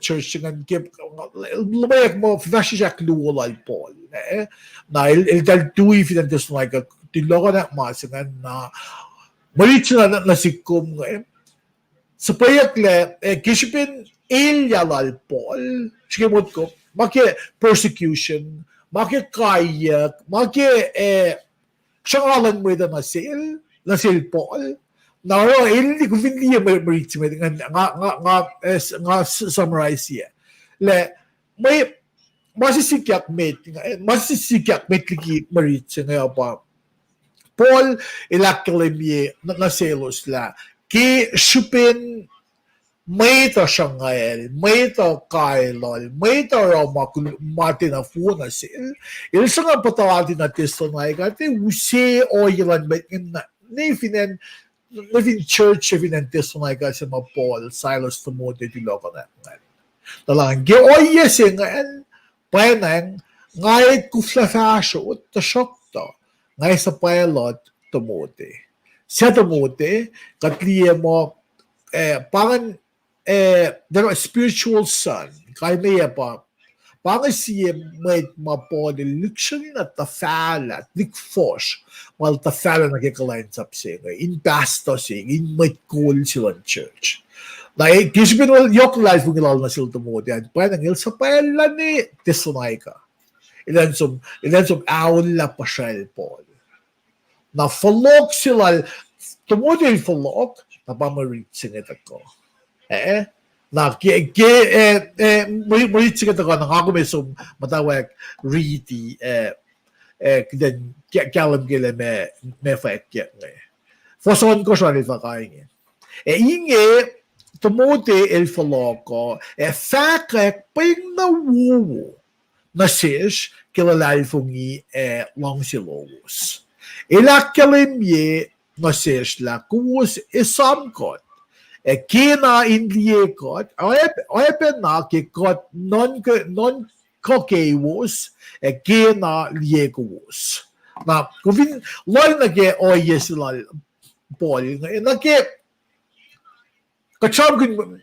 church ng lumayak mo, flashy siya kluwalal Paul. Na dal tuwi finantos na tuloko na masangan na malit na nasikum sa payakle, kishipin ilyalal Paul, sikimot ko, maki persecution, maki kayak, maki siyangalan mo ito nasil Paul, na hindi ko hindi may maritim nga summarize siya. May masisikyak met liki maritim nga pa. Paul ilakalimye naselos la. Ki shupin may ito Shanghai, may ito Kailol, may ito Roma, Martin of Wunasil. Ilsa nga patawati na testo na ikati, usi o ilan ba nifinen church ifinen testo na ikati sa mga Paul, Silas, Timothy, Tiloko na. Talang, geoye siya ngayon, payanang, ngay kuflasasyo, at tasok to, ngay sa pilot, Timothy. Siya Timothy, katliye mo, pangan, there a spiritual son, kaya may pa, pangan siya may mapod, luksyon na tafala, likfos, mal tafala na kikalain sa siya, in pastor siya, in may cool silang church. Na kisipin mo, yok life kung ilal na sila Timothy, at parang il sa pala ni Thessalonica. Ilan som awon la pa siya Paul. Na falok sila, Timothy falok, na pamarit sinit ako. Na marit sinit ako, nakakumisong matawag riti, kidan kalam gila me fat kya ngay. Foson ko siya nito kain. Inge, Timothy el faloko, fakak ping nawuwo, na sis, kilalal fungi long silowos. Ilakalimye, na sis la, kuwos esam kot, kina indiyekot, oepen na kikot non kokewos, kina liyekowos. Na, kung lol na ke oye sila, Paul, na ke, kacham kun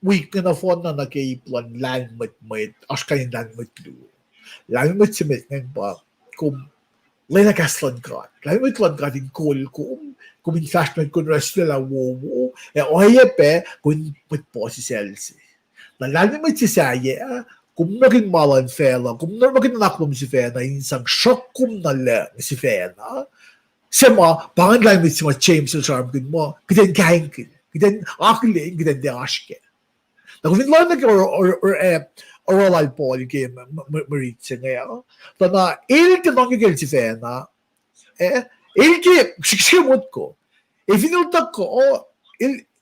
week na phone na nakiplan lang mit as kanin lang mit lu. Lang mit simit ng ba kum lena kaslan ka. Lang mit lan ka din call kum in flash mit kun rest la wo oye pe kun mit po si selsi. Na lang mit si saya kum nagin malan fela kum nagin naklum si fela insang shock kum na lang si fela. Sema pangan lang mit si ma James charm kun mo kiden kain kin. Gidan akli gidan de aşke. Na kung lang nag oral Paul game marit nga. Na ilke nang gel si fena. Ilke siksimot ko. Ifinultak ko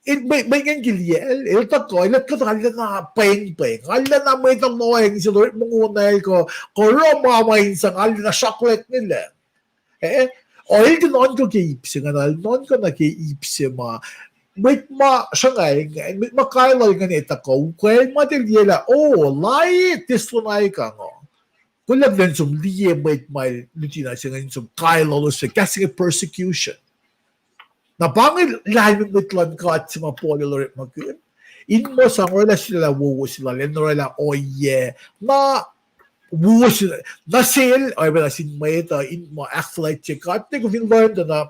may giliel, ko, ilat ko kala na peng, kala na may itong noeng, si Lord mungunay ko mamayin sa kala na chocolate nila. O il non ko kiipsi nga non ko na kiipsi may siyangay, may makailal nga nita ko, kaya matiliela, light, this one ay ka nga. Kulag din liye may lutina siya ngayon kailal siya, kasi persecution. Na bangil lalim mitlan ka at si mapololorit magkun. In mo sa wala sila wuwo sila lenora na wuwo sila na sale ay wala sin mayta in mo athlete check at ko fin learn na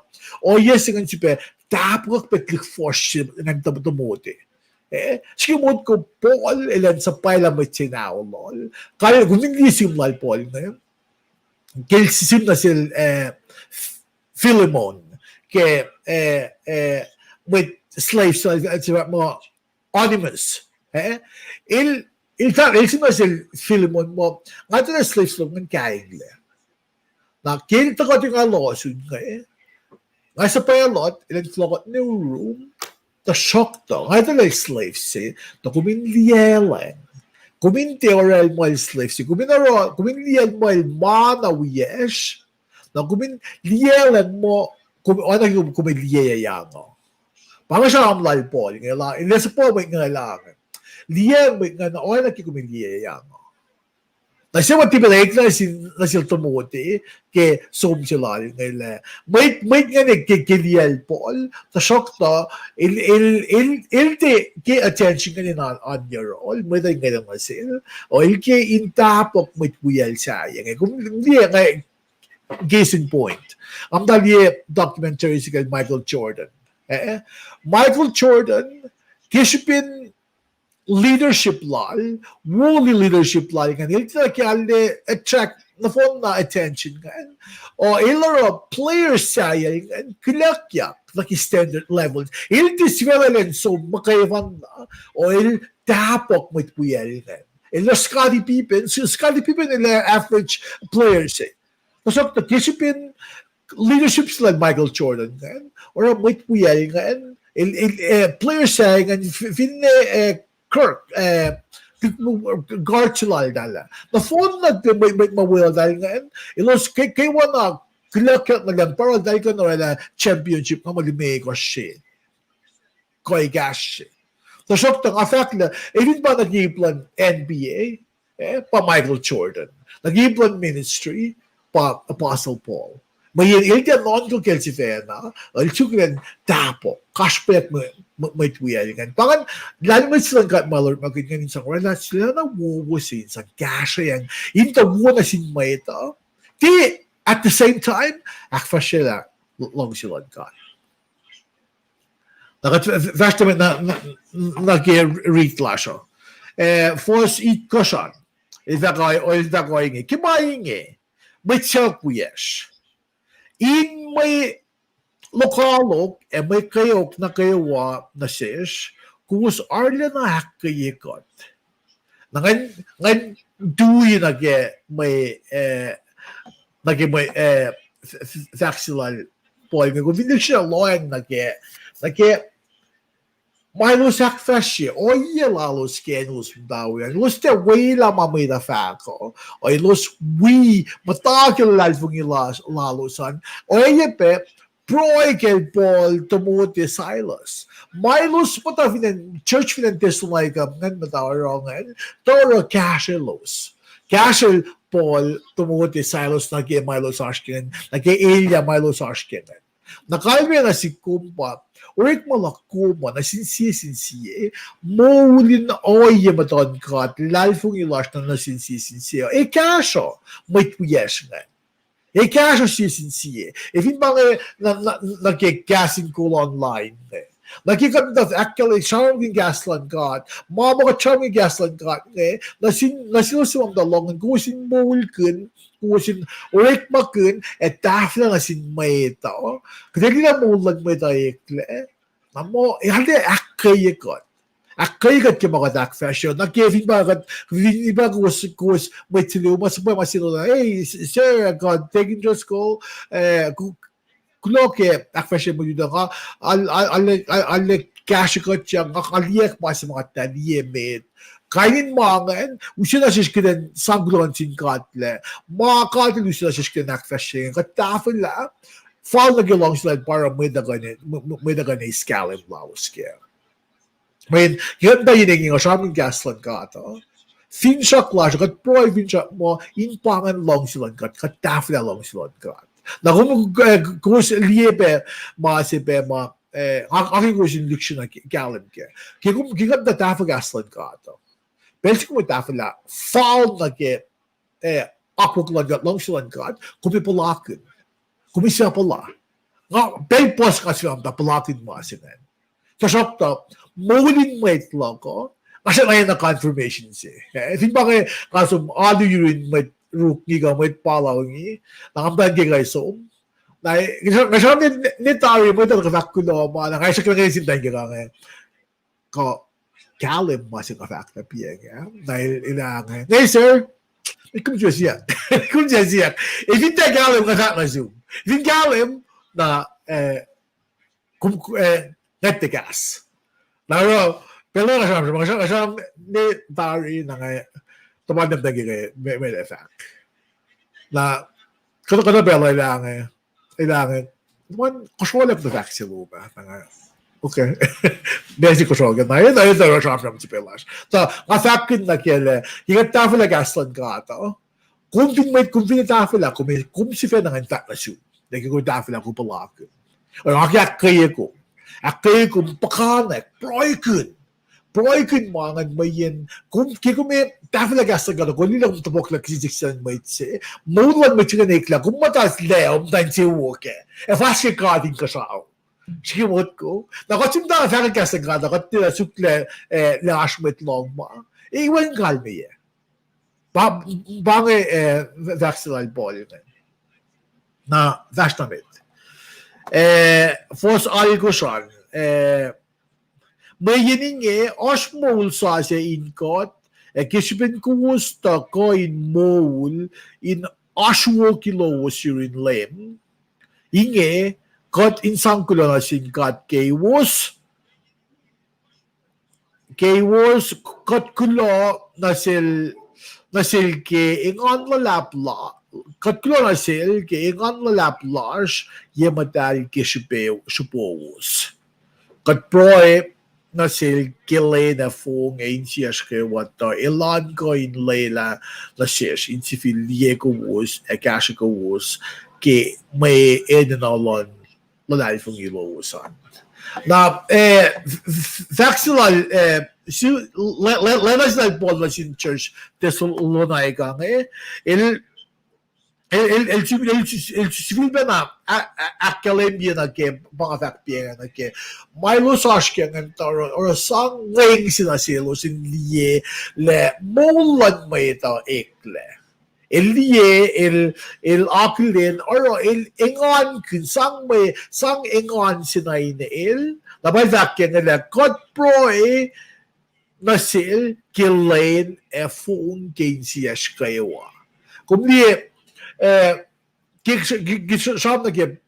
yes ngan si pe tapos petlik force nang tabutomote. Sikimod ko Paul ilan sa paila mo tinaw lol. Kaya kung hindi simlal Paul ngayon. Kelsisim na sil Philemon ke with slaves mo Onimus il sino sil Philemon mo ngato na slaves lo ng kain le na kinta ko ting lawsuit nga sa pilot ilang flokot new room the shock to ngato na slaves to kumin lielan kumin teoral mo slaves kumin liel mo mana wiyesh na kumin lielan mo ano yung kumiliya mo. Parang siya ang lalpol. Inasa po may ngailangan. Liyan may nga na o nakikumiliya mo. Kasi mo tipilayik na sila tumuti ke som sila ngayon. May nga nagkikiliyal pol ta shock to il ke attention ka nila on your all may tayo ngayon masil o il ke intapok may tuyal sayang. Kung hindi nga case in point. Ang dali documentary si Michael Jordan. Michael Jordan, kisipin leadership lal, wuli leadership lal kan. Hindi na kaya attract na phone na attention kan. O ilaro players saya kan kilakyak like standard levels. Hindi sila so makaiwan na o il tapok mo itpuyal kan. Ilo Scottie Pippen ila average players Kasi kisipin leadership like Michael Jordan kan or may puyay kan players say kan finne Kirk guard sila dala the phone na may mawil dahil kan ilos kay wana kilakot na lang para dahil ka na championship na malimay ko siya koy gash so shock tang effect na even ba nag-i-plan NBA pa Michael Jordan nag-i-plan ministry pa Apostle Paul. May ilga non ko kelsi fena, al chukren tapo, kashpet may tuya kan. Pangan lalo mo silang kat malor magiging sa wala sila na wuwusin sa gasha yan. Inta wuna sin may ito. Di at the same time, akfa sila long sila ka. First time nag-read lasho. Force eat cushion. Is that going? Kimaying may tiyakwiyesh. In may lokalok, may kayok na kayawa na sish, kus arla na hakayikot. Ngan duwi may factual point. Kung hindi siya loyang Milo sakfasje, oye lalos kenus dawian. Los te wela mamida fako. Oye los matakil lalfung lalosan. Oye pe proikel Paul Timothy Silas. Milos matafinen church finan Thessalonica ngan matawarongan. Toro cashelos. Cashel Paul Timothy Silas nage Milos Ashken. Nage Elia Milos Ashken. Nakalme na si Kumpa. Urit mo lakuma na sinsiye, mawulin na oye maton ka at lalfong ilash na sinsiye. Kaso, may tuyes nga. Kaso sinsiye. Even mga nagkikasin ko online. Nakikita actually charming gaslan ka at mga charming gaslan ka nasinusuwang dalongan kusin mawulkan kusin ulit makun at tafla na sin may ito. Kasi nila mulag may tayo namo ihali akayikot. Akayikot ka mga dark fashion. Nakivin ba kus may tilumas ba masino na hey sir God taking your school kuloke ak fashion mo yun ka al Kashikot yang kakaliek mas mga taliyemit. Kainin mangan, usina şişkiden sanglon sin katle. Ma katil usina şişkiden akfwasrye. Katafela, fall na gilong sila para may dagan iskalim laos kaya. Men, yun ba yun yung asaming gaslan ka to? Fincha klash, kat proy fincha mo, inpangan long silan kat, katafela long silan kat. Na kung liebe, masipe, aking kusin liksyon na galim ke. Kaya na tafa gaslan ka to. Belki kung tafela, fall na ke, apok lang long silan kat, kumipalakin. Kumisya pala. Nga, bel pos kasi ang tapalakin mo asinan. Sa shop top, mawalin mait lang ko. Kasi ngayon na confirmation siya. Hindi ba kayo, kaso, ano yun may rookie ka, may palaw niya, nakamban kayo kayo so, kasi ni Tari mo ito, nakakulo mo, kasi siya kayo sintahin ka ngayon. Ko, kalim mo siya kafak na piya nga. Dahil ilangan. Ngayon, sir, ikum siya. Ikum siya. If hindi kalim ka na Zoom. If hindi kalim, na, netigas. Naro, pero kasama ni Tari na nga, tumadam na gaya, may effect. Na, kano bela ilangan, kusolap na vaccine mo ba? Okay. Basic kusol ka na, yun na kasama naman si Pelas. So, masakin na kaya, yung tafela gaslan ka ito, kung pinitafela, kung si Fe na nga tak na siya, dahil kung tafela ko palakin. O, kaya ko, pakanak, proikun mangan mayen kung may tafela gaslan ka ito, kung nilang tabok na kisisiksiyan may tse, maulan may tsika na ikla, kung matas leo, dahil siya woke, fast ka din ka sao. Sige mo ko. Nakotsimda ka færre gassengrader, at det der sukle Lars med et longma. Iwan kalme je. Bange værkstedalbolene. Na værstamet. Fos algosan. Mayeninge osmol sa siya inkot. Kisipin kusta ko in mol in aswo kilo sirin lem. Inge kat insang kulo na sin kat kewos kat kulo na sil ke ingan lalapla kat kulo na sil ke ingan lalaplash yemadal ke shupowos kat proe na sil kile na fong ein sias ke wata ilan ko in lela na sias in sifil yeko wos akashiko wos ke may edenalon lalai fong ilosan. Na vaccinal lenas na bolas in church Thessalonai ka el civil na academia na ke mga vakpienga na ke Milo Sashke ng taro or sang ngayng sinasilo sin liye le molan may ito ekle. El akilin or el ingon kun sang ingon sinay na labay vakyan nila kot proe na sil kilain fung kinsiyas kayawa kumdi sham na ke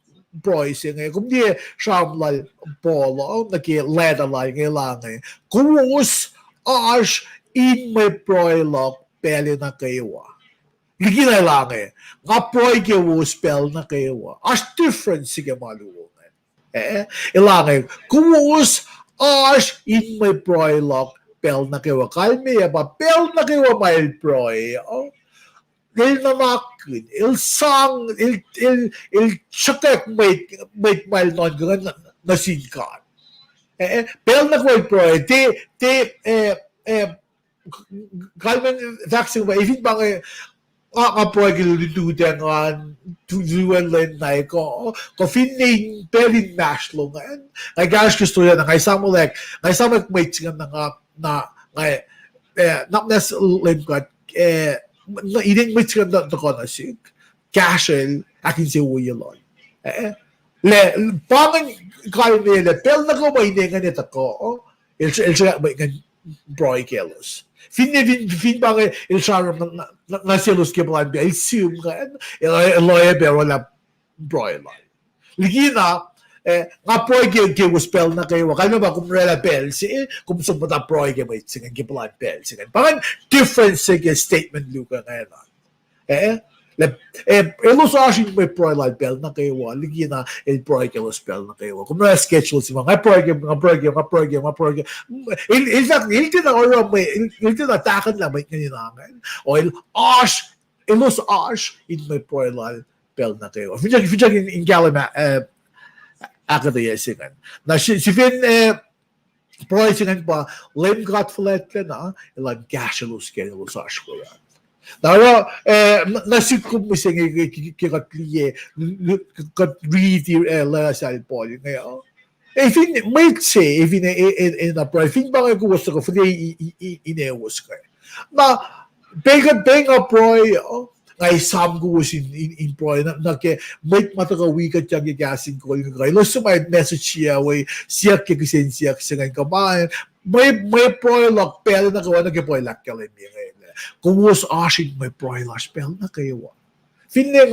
proe singa kumdi sham lal polo na ke leda lal ngailangan kumus ash in may proe lok peli na kayawa Ligina lang nga proy ke wo spell na kayo. As different sige maluwongan. Ilang kumus as in my proy lock pel na kayo. Kalme ba pel na kayo mail proy. Il nanakin, il sang, il chatek mait mail non gan na sinkan. Pel na kayo proy kalme vaccine ba even bang kapag ilududengan tujuan len na ko fining pelin maslo nga ay gash gusto yan ay samolek may tingan na not nes len kat na iding may tingan na ko na sig cashel akin si uyelon le pangan kayo nila pel na ko may nga ko il may broy kelos fin bang il sharam na silos ke plan bi assume kan eloy pero la broiler ligina nga proy ke spell na kayo kano ba kung rela bell si kung sumata proy ke may singan ke blood bell singan parang different sige statement luka ngayon elos ashin may proy like bell na kayo ligi na proy ke spell na kayo kung na schedule si mga proy in fact hindi na oro may hindi na takan lang may kaninangan o elos ash in may proy like bell na kayo if you in Galima akadaya singan. Na si fin proy singan pa lem got flat na ilan gashalus kenelus ashkura. Now nasikum misenge kikatliye kat read la sal pol ngayon. Fin might say even in a proy fin ba ko gusto ko fili inewas ka. Na benga proy ngay esam ko in proy na ke may mataga wika tiyang gasin ko yung kay lo sumay message siya way siya ke kisen siya singan kabayan may proy lock pel na kawa na ke proy lock kalim ngayon kung was ashin may proy lock pel na kayo feeling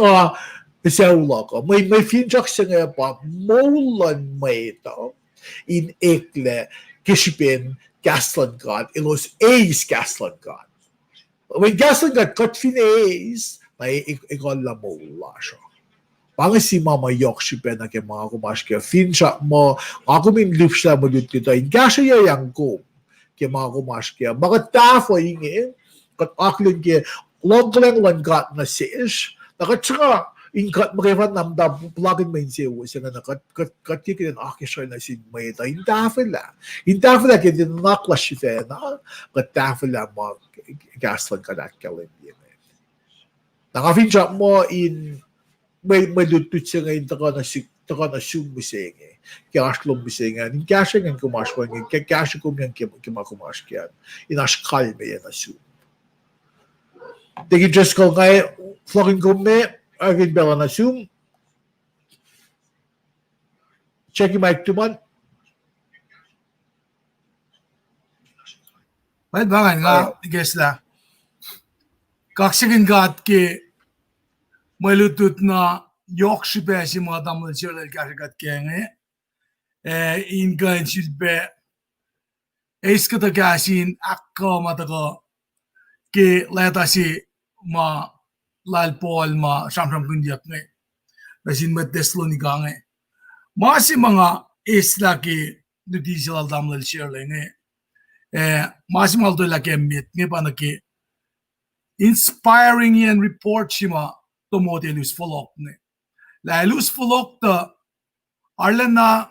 isaw lock may finjak siya nga pa molan may ito in ekle kishipin gaslan god ilos ace gaslan god when gaslan got cut finesse, may ikaw lamula siya. Pang si mama yok si pena ke mga kumaske fin siya mo ako min lip siya mo dito in gasya yang ko ke mga kumaske mga tafo ingin kat aklin ke long lang got na sis nakatsaka in kat makivan namda plugin main siya siya na kat kikin akisya na sin may ta in tafo la ke din nakla si fena kat tafo la mo gaslan ka dat kalin yun nakafin siya mo in may lutut siya ngayon taka na sum misenge kaya aslong misenge in kasya ngayon kumaswan ngayon kaya kasya kumyan kimakumaskyan in askal may yan na sum tiki just ko ngayon flokin kumme agin bela na sum check yung mic tuman Ba't bangan nga, guess la. Kaksigin gat ke may lutut na yok sipe si mga damol siya kasagat kenge. In gain silpe eis kata kasin akka matako ke leta si ma lalpol ma samsam kundiak nge. Kasin ma Thessalonica nge. Masi mga isla ke luti sila damol siya nge. Maksimal to laki mit nge pa naki inspiring yan report shima tumote lus folok ne la lus folok ta arla na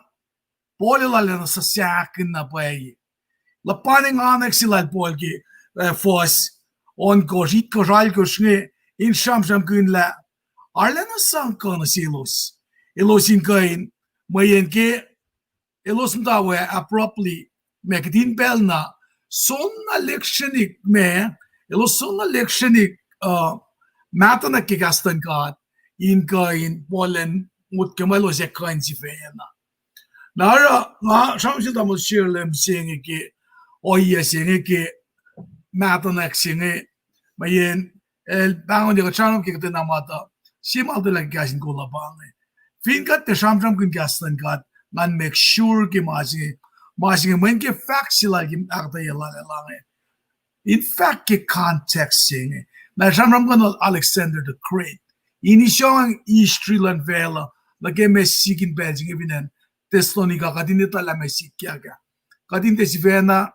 pole la na sa sakin na pay la paning anek sila pol ki fos on ko rit ko ral ko shne in sham kun la arla na sang ko na silos ilosin kain mayen ke ilos mtawe abruptly Mekdin bel na sonna lektionik me elo sonna lektionik mata na kigastan ka in polen mut kemalo se kain si fena nara nga shamsi da mo shirlem singe ki oye singe ki mata na singe mayen el bangon de chanam ki na mata simal de la gasin ko la bange fin kat te shamsam kun gastan ka man make sure ki Masing when ke facts sila kim akta yala lange. In fact ke context singe. Na shamram kono Alexander the Great. Ini siyang history lan vela. Lagi mesikin benzing evinen Thessalonica kadin ito la mesikya ka. Kadin te si vena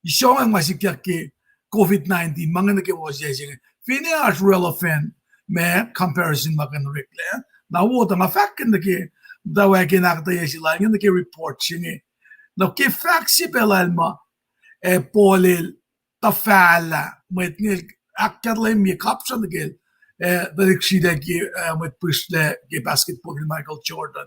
siyang masikya ke COVID-19 mga nakiwasya singe. Fini as relevant me comparison makan rekle. Na wota ma fact kin ke dawa kinakta yasila ngin ke report singe. No ke faxi belalma polil tafala met nil akkarle mi kapsan gel berikshida ki met pusle ke basketball Michael Jordan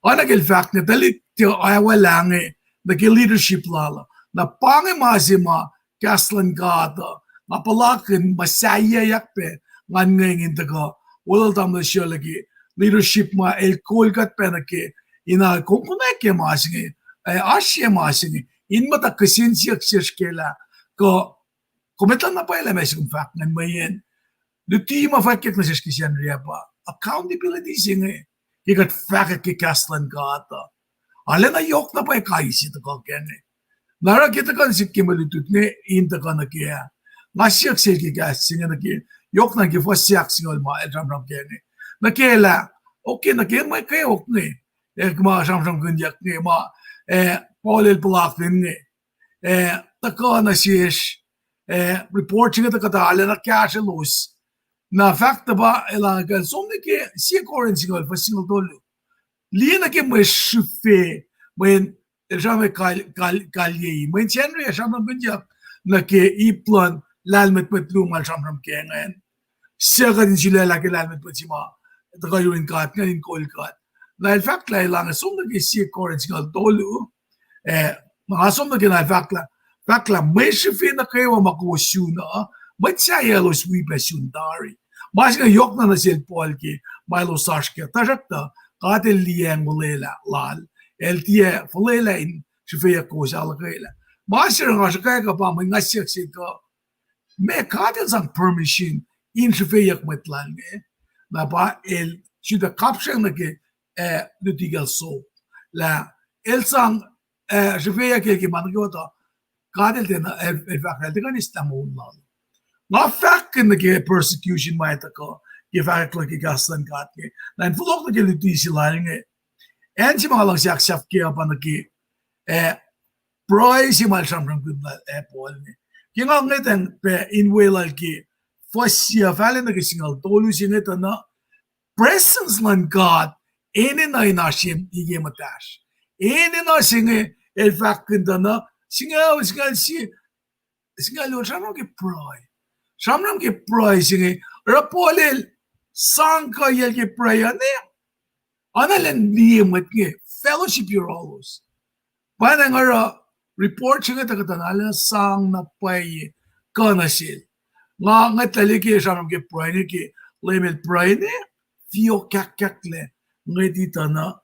ana gel fact ne dalit ayawalange the leadership lala na pange masima kaslan gada na palakin masaya yakpe ngan ngin daga wala tam lagi leadership ma el kolgat penake ina kompone ke masinge Asya masini in mata kasinsiyak sirskela ko kometan na pa ila may sigong fact nan mayen the team of akit na siskisyan riya pa accountability singe kikat faka kikaslan kata. Alena yok na pa kaisi to kene. Nara kita kan sikkim malutut ne inta kan na kaya. Ngasyak sel ki gas singa na ki yok na ki fasyak singol ma ram kene. Na kela okay na kaya may kaya ok ne. Ma ram gunyak ne ma polel plak ne. Taka na siyesh reporting ta kata alena cash loss. Na fakta ba ilagan somni ki sikorin singol fasingol dolu. Liena ke may shufe when Jame kalye when Henry Shamram Punjab na ke iplan lalmet petlum al Shamram ke ngayon siya din sila lagi lalmet petima ito kayo in kat ngayon kolkat na in fact la lang asum na ke siya current singal dolu mga asum na ke na fact la may shufe na kayo makuwasyo na may siya yellow sweep asyon dari mas nga yok na sil Paul ke Milo Sashke tajakta katil liyang mulela lal LTA fulela in shufeya ko sala kaila master nga shakaya ka pa may ngasyak sika me katil sang permission in shufeya kmetlan na ba el shuda kapshang na ke lutigal so la el sang shufeya ke managota katil tena fakal de kan istamon lal na fak na ke persecution maita ko ke fakal ke gaslan kat ke na in fulok na ke lutisi laling en si mga lang siyak kaya pa naki proy si mal shamram gudla Paul ni kaya nga ngeten pe inwelal ki fasya fali naki singal tolu singetan na presence lan God ene na inashim ige matash ene na singe el fakkinda na singal shamram ki proy singe rapolel sangka yel ki proy ane Analan liyem at nge, fellowship your always. Paano nga report siya nga takatanalan sang na pay kanasil. Nga taliki siya ng pray ni ki lemel pray ni fio kak le nga dito na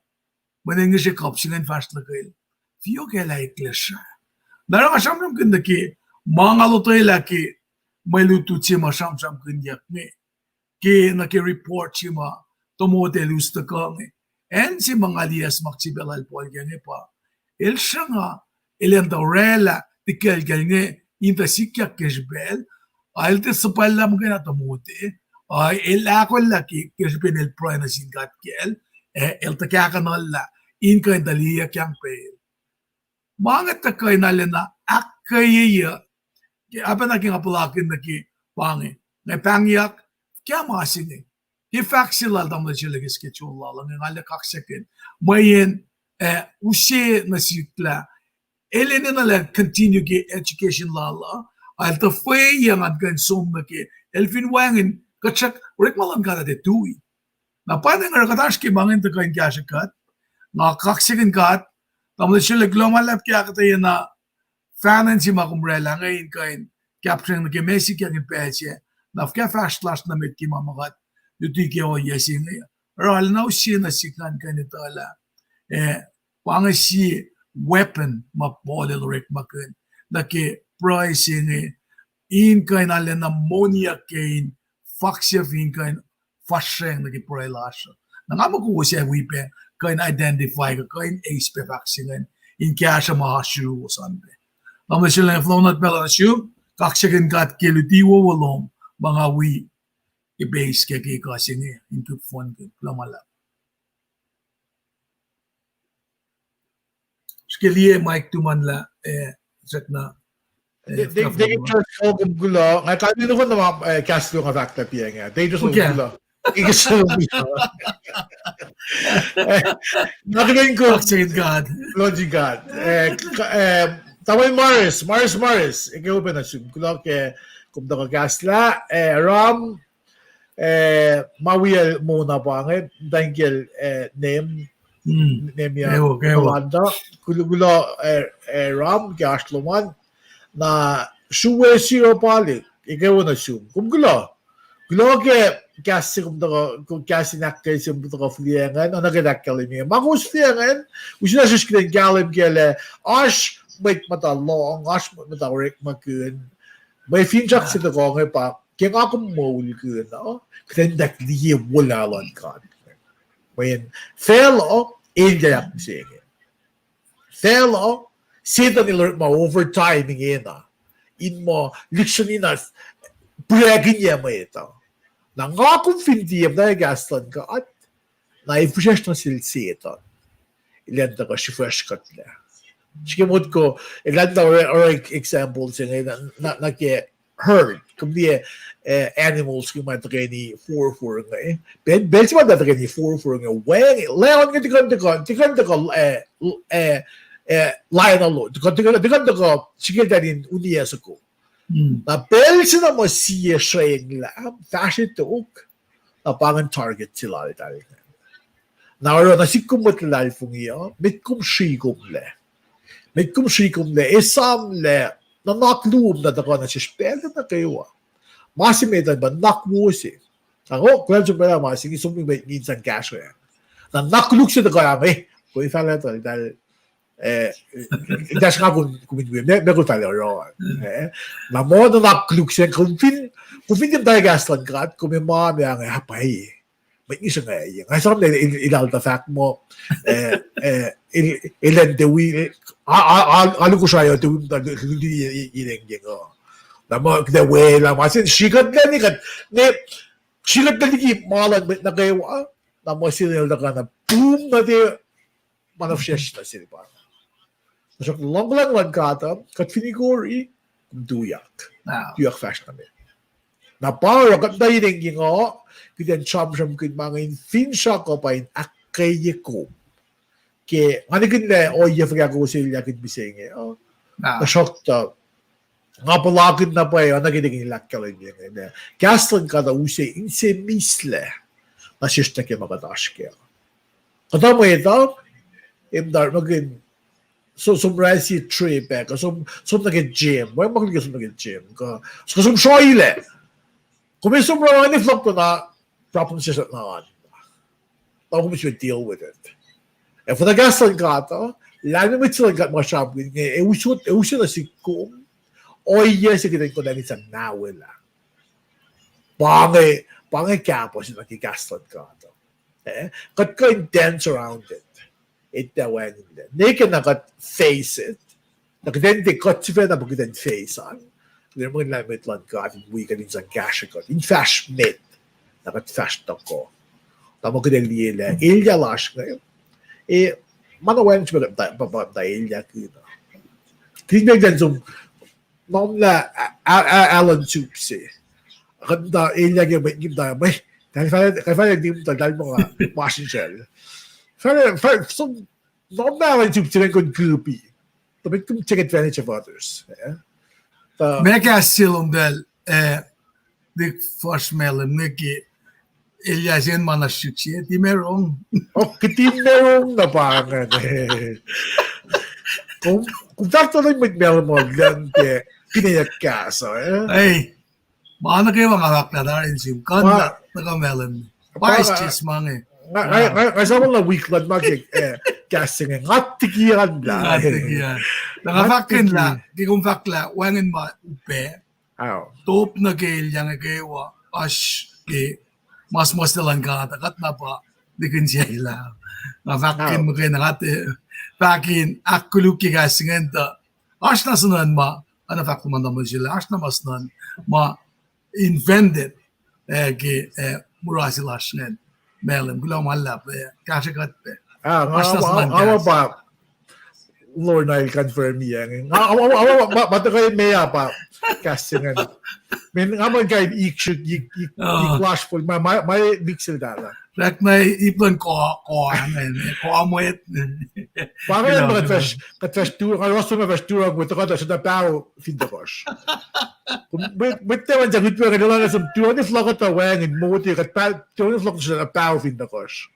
manang siya kapsingan fast na kail. Fio kaya laikla siya. Nara nga siya ng ganda ki mga lutay laki may lutut siya masyam ganyak ni ki naki-report siya ma tumotelus na kang en si mga lias maksibelal po ganyan pa. El siya nga, ilan daw rela, tikel ganyan, inta sikya kishbel, ay te sapal lang mga natamuti, ay el ako laki, kishbel el proy na singkat kel, el takyakanol la, inka yung daliya kyang pel. Mga takay na lina, akayaya, apa na king apulakin na ki, pangi, na pangyak, kya masingin. Hifaksila damla sila kisketchula lang ng alakak second. Mayen ushe na sikla. Elene na lang continue ki education lala. Al ta fay yang at gansom na ki. Elfin wangin katsak rikmalan kata de tui. Na paano nga katash ki mangin ta kain kya kat. Na kak second kat. Damla sila glomalap kya kata yan na fanan si makumbrela ngayon kain capturing na ki Messi kya kin peche. Na kya flash na met ki mamakat. Duti o yasin ral na usi na sikan kanitala pangasi weapon mapolel rek makan naki pricing in kain alen ammonia kain faxia in kain fashion naki proilasha nangamo ko siya wipe kain identify kain ace pe vaccine in kasha mahashu sanbe naman sila flow not bela shu kaksyakin kat kilutiwo walong mga wi i-base kaya kasi niya into phone ko lamala. Skiliye Mike tumanla set na. They just hold them gulo. I can't even know what cast yung fakta piya nga. They just hold gulo. Nakagain ko. Thank God. Logic God. Tawin Morris. Ikaw ba na siya? Gulo kaya kung nakakasla. Ram. Mawiyal muna pangit dahil name niya Rolanda gulo Ram Gasloman na suwe siro palik ikaw na sum kum gulo ke kasi kum kasi nakay sim to fliengan ana gadakali niya magus fliengan usina suskren galim gele ash wait mata long ash mata rek makun may finjak sito ko pa kaya ako maul ko na kaya nakliye wala lang ka Men fellow ilya misenge. Fellow sida nila ma overtime ngena. In mo liksoninas breaking ya mo ito. Nangakong findiyem na gaston ka at na-ifresh na silsi ito. Ilan na ka si fresh cut na. Sikimod ko, ilan na or examples yung nag-herd. Kung di animals kung matagay ni 4-4 nga eh. Bensi man natagay ni 4-4 nga. Leon nga tikan ka lion alo. Tikan ka sige danin uniya sa ko. Na belsi na mo siya siya yung lam. Fashion to na pangan target sila. Na aro na sikum mo tilal fung iyo. Mitkum shikum le. Mitkum shikum le. Esam le. Na naklub na dako na siya spela na kayo. Masi medan ba nakmusi. Ako, kwenso ba na masi. Isuming may minsan cash ko yan. Na naklug siya dako yan eh. Kung ifala ito. Dahil dash nga kung kumindwim. Meron tayo ron. Na mo na naklug siya. Kung yung tayo gaslan ka at kung may mga may ang hapay. May isa nga yan. Ngay sa kami ilalta fact mo. Ilan dewi. Ano ko siya yun. Hindi yung na mo the way lang masin sikat gani kat ne sikat gani malan na kayo na mo sila na kana boom na de manafshesh na sila pa so long kata kat finigori duyak fashion na para kat dai ding ngo kidan cham kid mga in fin siya ko pa in akaye ko ke manigin le o yefga ko sila kid misenge na shock ta nga palagid na pa yun, nagiging lakkalin yun. Gaslan ka na usay, inse misle, na siyesta kaya makadash kaya. Kata mo ito, imdar, maging, so summarize yung trip, sum nag-gym, may makaligas sum nag-gym, so sum shoyle, kung may sumrawan ni flop to na, problem siya sa naan. Ako kung siya deal with it. E for the gaslan ka ito, lalo mo sila gat mga shopping, usot na si Kum, oye si kita ko dahil sa nawala. Pangay kapos na nakigaslan ka ito. Kat ko intense around it. Itawa nila. Naka nakat-face it. Nakadente kotsife na pagkitan face-an. Kaya mga lamit lang ka at wika din sa gasha ko. In fash mid. Nakat-fash na ko. Tama ko din nila. Ilya lash ngayon. Manawain siya ba ilya kita. Tingnan din sa Mamla Alan Soups eh. Kanda ilya yung may gimda may kaya hindi mo dahil mga Washington. So mamla Alan Soups yung goopy. Tapi kung take advantage of others. Men jag kan se om det det försmällen mycket ilya sin man har succé det mer om. Och det mer om na pangan eh. Kung takto na yung magmelamod lang pinayak ka, so Hey, maana kayo mga hawak na darin siya. Kanda, nakamelan. Pais chis mga eh. Ngay sa mga weekland mag-casting nga tikiran lang. Nga tikiran. Nakafakin lang. Di kong fakla, wangin ma upe. Top na kail yang kayo, ash, mas na lang katakat na pa. Di kun siya ilang. Nakafakin mo kayo nakate. Fakin, akuluki kasingen ta. Ash na sunan ma. Ano fakta man naman sila. Ash na mas nan ma invented mura sila ashen. Melem, gulaw malap. Kasi kat pe. Ash na sunan awa ba Lord na confirm yan. Bata kayo maya pa casting nga. Men nga man kayo i-clash full. May mixel dala. Like na ipon ko mo it. Parang yung mga kastura, kaya gusto mo kastura mo ito kada sa napao findakosh. Ba't naman dyan, ito yung lang sa tuwa ni flok at awangin mo ito yung tuwa ni flok sa napao findakosh.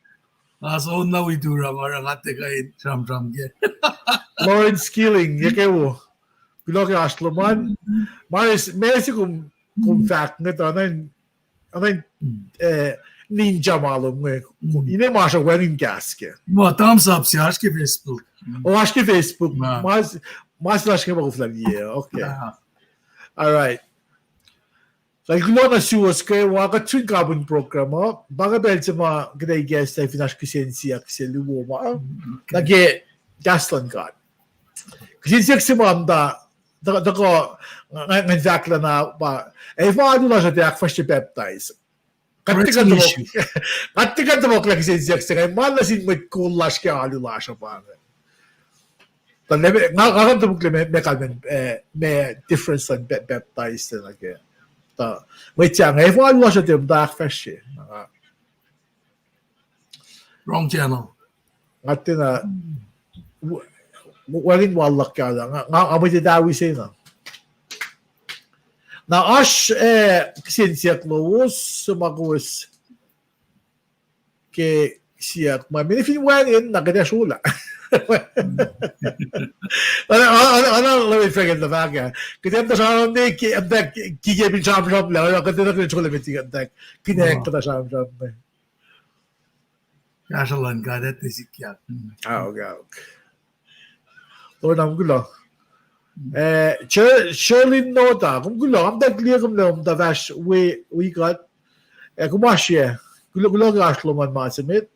So na we do ang ate kayo tram ge. Lawrence Skilling, yakewo. Bilo kay Asloman. Maris, mersi kung fact nito, ano ninja malum mo. Yine maşa wearing gaske. Mo thumbs up si aşk Facebook. O aşk Facebook. Mas aşk ba kuflan yeah. Okay. All right. Regular na suwas kay waka tun carbon program baka bel sa mga gday guest ay finash kisensiya kasi luwa lagi gaslan god kisensiya si mamda ko ng zakla na ba eh paano na siya tiyak first peptides katikan mo kaya kisensiya kay malasin may kulash kaya alula siya pa Ngakakanta mo may difference sa peptides na lagi wikyang eh paano siya tiyak dark fresh Wrong channel. Ngati na walin walak ka lang nga amoy dawi siya na ash kisensiya klawos sumagus ke siya maminifin wangin nagadasula ano let me forget the fact kasi ito siya kikibin shop lang kasi ito na chula mitigan kinek ka shop Kasalan ka dati si Kyak. okay Lord ang gulo Shirley nota kung gulo ang clear kung lang the vash we got kumasya gulo gaslo man masamit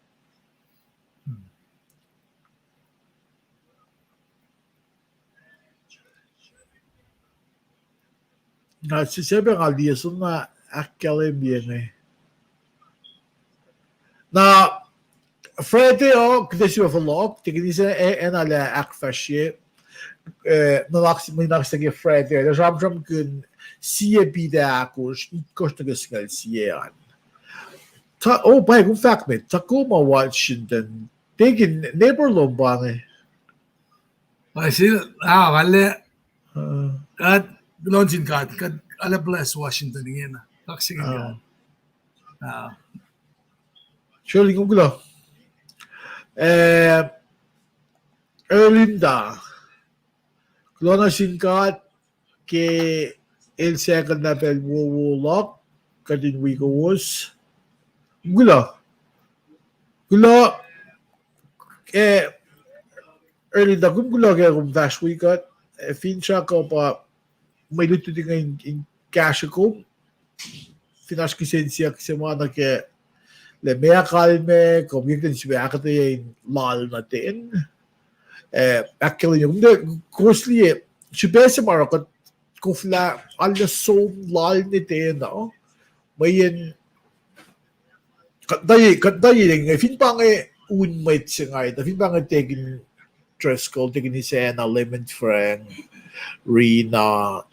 na siyempre ang aliason na akademya na Freddy kasi siya falok tigil siya ala akfwasrye may nakasagi Freddy na ramram kun siya bida akos ikos nagasngal siya by kung fact me Tacoma Washington tigin neighbor lo ba Kasi kali at Lonsin ka ala bless Washington ngayon Taksing ka. Surely kung gulo Erlinda Klona singkat ke el second level wulok kadin wikos gula Erlinda kung gula kaya kung dash wikat fincha ko pa may luto din ngayon cash ko finash kisensiya kasi mga nake le mea kalme komikten siya akata yung lal natin actually yung kurusli siya sa market kufla ala so lal natin may yan kadayi lang fin pa nga unmate siya nga fin pa nga tegin Tresco tegin ni Sena lemon friend Rina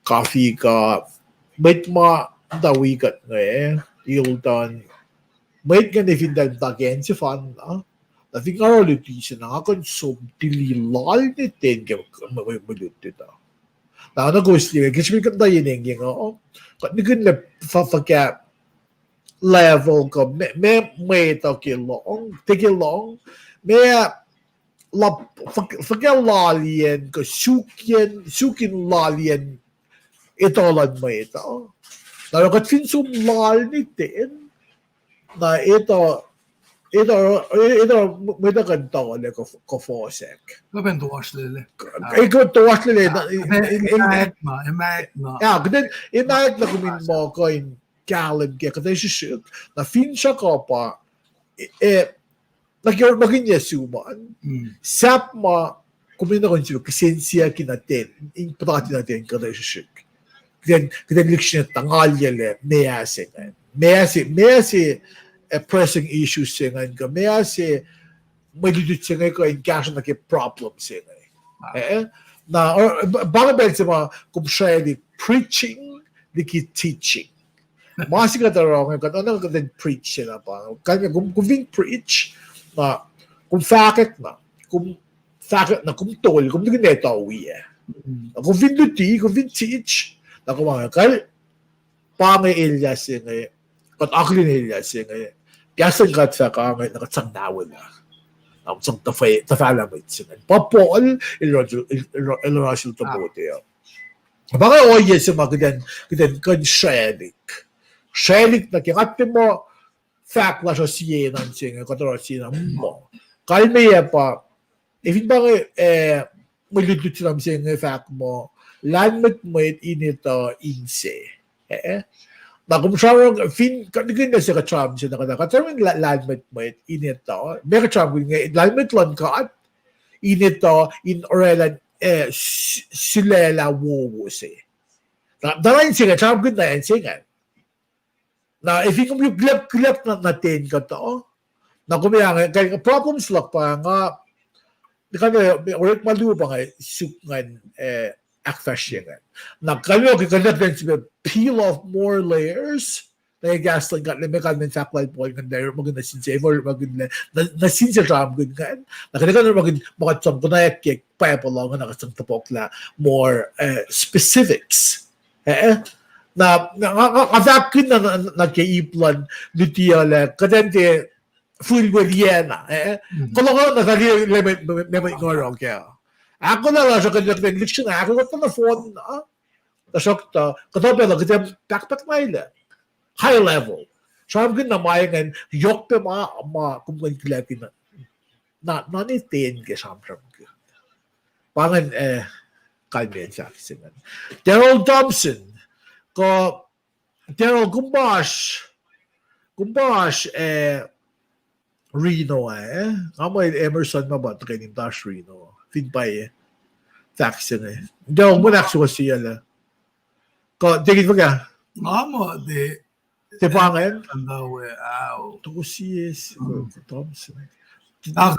coffee ka bait ma dawi kat nga Ildan may nga nifindal tagen si fan na fingaro lutis na konsum dililal ni ten ke malutit na nagusli kasi may kanda yun kat nigun na fafaka level ko may takilong tigilong may fagalalian ko sukin lalien itolan mo ito na kat finsum lal ni ten na ito may nakanta ko fosek. Kapan tuwas lili? Ikaw tuwas lili. Imayat na. Ja, then imayat na kumin mo ko in kalim kaya kasi siya na finsya ko pa naging yasuman. Sap mo kumin na kung siya kisensiya kinatin in pati natin kasi siya. Then liksyon tangalya le meyasi pressing issues siya nga meyasi may dudut siya nga ko in cash na ki problem siya nga na baga ba sa mga kung siya di preaching di ki teaching masi ka tarong nga ano ka din preach siya na pa kaya kung preach na kung fact na kung tol kung di ganito kung vinduti kung teach ako mga kaya pangay Elias yung kat akli ni Elias yung kasan kat sa kangay nakatsangdawin na nakusang tafalamit siya papol ilarasil tabote baka oye sa mga ganyan shelik na kingatin mo fact na siya siyenan siya katara siya mo kaya may pa ifin ba may ludut siya siya fact mo landmet mo inito inse Na kung siya fin kanigin na siya ka-charm siya na ka-charm lalmet mo init to. May ka-charm nga lalmet lang ka at init to in orelan silela wuwusi. Dalain siya ka-charm good na yan siya. Na if you klep na natin ka to, na kumiyang kaya problems lang pa nga kaya ulit maluba nga sukan akfwasrye. Na kayo kaya peel off more layers. Na gas lang ka may kalmen fact po kan there maganda since ever maganda na since ram good kan. Na kaya mga tsam ko na kek pa lang na kasang tapok la more specifics. Na kavakin na kaiplan nutiyala kadente full Williana. Kalau ko nakali lemay ngorong kaya. Ako na lang sa kanya conviction ako ko na phone na. Tasok ta katabi lang kita backpack maila. High level. Sabi ko na mayangan yok pe kumpulan kilapin na nitin ke samsam ko. Pangan kalmen sa akin. Daryl Thompson ko Daryl Gumbash Reno Kamay Emerson mabat kanin Dash Reno. Feedbay taxin Daryl mo naksuwa siya la. Ko tingin mo ka? Amo de Pangan? Andawe Tuku siyes Thompson.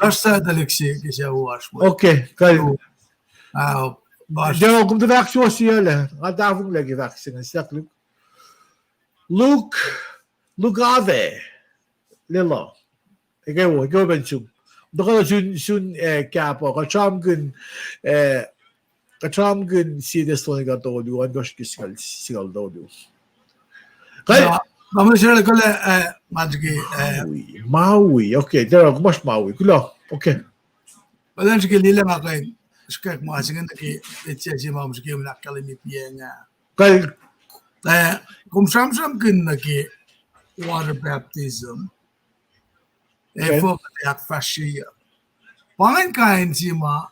Gasta daliksi kasi wash mo. Okay, kayo. Bash. Daryl kung naksuwa siya la. Adavong lagi vaccine siya Luke Ave Lilo. Ikaw ba yung doon ka sun kapo kacham gun serious to nga to do an gosh sigal do kaya Vamos a hacer magic. Maui okay there are much Maui kulo okay Balan sige lila nga kay skak mo asin nga ki etya si ma'am sige mo nakalimi piya kaya kung samsam kin na ki water baptism for akfwasrye. Pangan kain si ma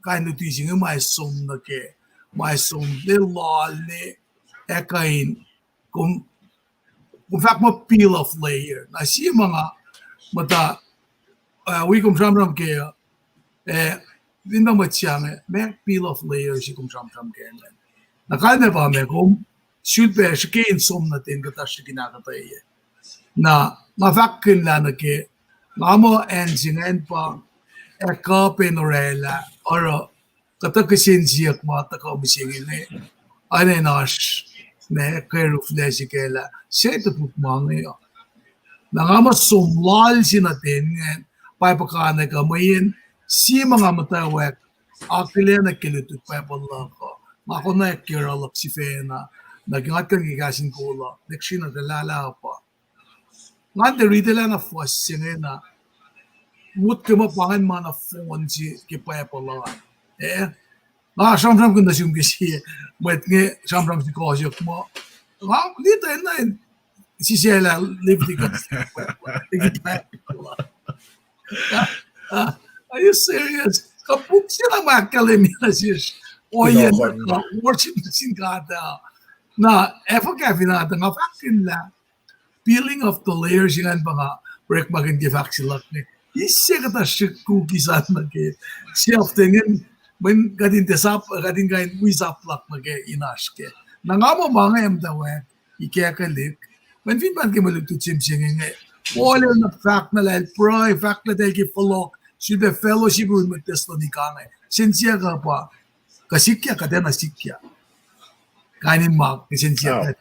kain nutising nga may som na ke may som lilal ni kain kung fact mo peel off layer na si mga mata we kung samsam ke din ba matiyang may peel off layer si kung samsam ke na kain na ba me kung should be si kain som natin katash kinakatay na mafakin la na ke ngamo enjingen pa ka penorela or katakasin siyak mata ka misenge ne ane nash ne kero flesikela set put mangayo na ngamo sumlal sinatin pa pakana ka mayin si mga matawek akile na kilitut pa pala ko mako na kiralak si fena nagingat kang igasin ko neksina dalala pa nga derita lang na fwasrye na mut ka mapangan man na phone si kipaya pala nga samsam ko na siyong bisi but nga samsam si kosyok mo nga dito na si Sheila live di ka are you serious kapuk siya na makalimina siya oyen na worship na singkata na efakafin natin nga fakin lang peeling of the layers yan mga break maganda vaccine lock ni isya kata cookies at nage self tingin when gadin tesap gadin gain wisap lock nage inaske nangamo mga emdawe ikekalik when fin ban ke malutu chimching nge all na fact na lal pro fact na take follow should be fellowship with testo ni kanga sincere ka pa kasikya kadena sikya kanin mak sincere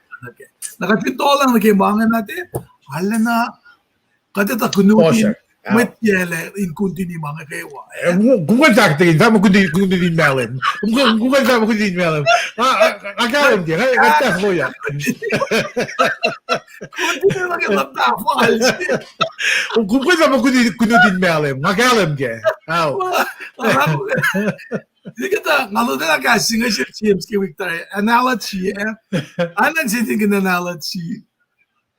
nakapito lang nagkibangan natin. Hala na, kadata kunutin, may tiyele, inkunti ni mga kewa. Kung kontaktin, sama kundi melon. Kung sama kundi melon. Akalam dia, kata mo yan. Kunti na lang yung laptapal. Kung sama kundi melon, akalam dia. Hindi ka ngalo na lang kasi nga siya James kay Victor. Analogy, Anan siya tingin analogy.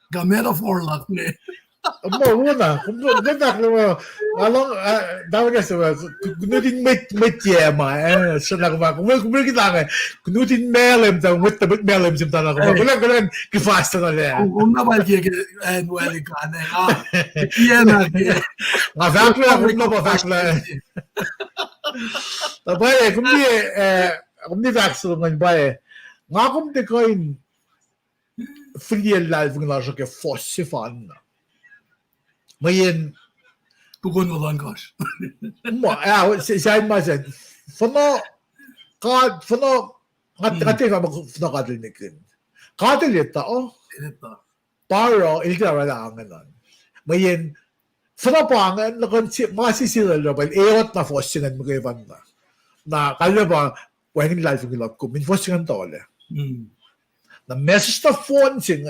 Ga metaphor lang Mo muna, kung ganda mo, along, dapat kasi ba, kunutin met yema, siya na kuma, kung kita nga, kunutin melem, with the melem, sim tala kuma, kulang, kifasta na liya. Kung naman kaya wali ka na nga. Iya na kaya. Nga fakla, kung na pa fakla. Tapos kung di fakla nga ba nga kung di ko in free life nga siya ke fossi fan. Men Tukon ko lang gosh. säg man sen för nå att det var för nå att det kunde. Kan det lite bara inte vara annan. Men för nå på annan någon masisilla då väl åt na forskningen med vanna. Na kalla ba when life vi lag kom in forskningen tole. Na mesta fonsen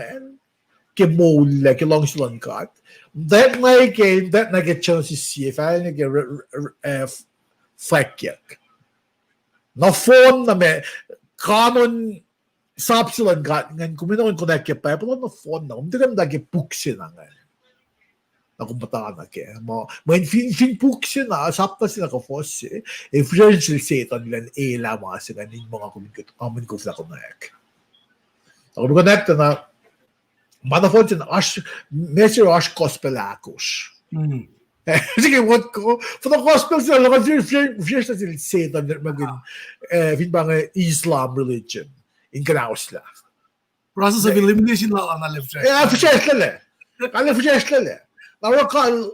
ke mål ke långslång kat. Det när jag chans att se ifall jag fläckjak. Na fon na med kanon sapsilan kat ngan kuminon ko na ke pa pero na fon na umdi kan dagi puksin na nga. Na kumbata na ke mo men fin puksin na sapta sila ko fosse e friendship setan len ela mas kan ning mga kumikot amun ko sa konak. Ako connect na Madafonten meser ash gospelakos. Sige wat ko for the gospel så la första till sedan där man vid många islam religion in Grausla. Process of elimination la na left. Ja, försökle. Alla försökle. När kan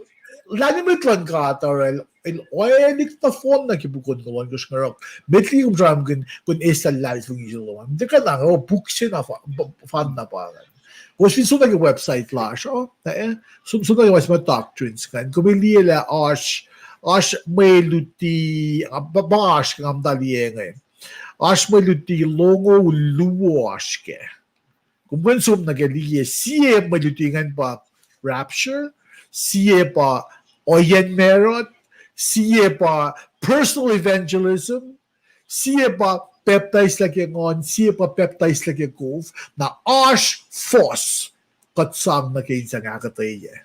lani mitlan gator el oenik ta fonna ki bukon ko wan gusngarok. Betli drum kun esa live fun islo. Det kan na buksin af fanna pa. Och finns sådana website Lars, sådana var som doctrines kan. Kumiliela ash meluti bash kam dalienge. Ash meluti longo luoske. Kumwen som nagalie sie meluti ngan pa rapture, sie pa oyen merit, sie pa personal evangelism, sie pa peptides like on, siya pa peptides like golf, na ash fos katsang na kain sa akataya.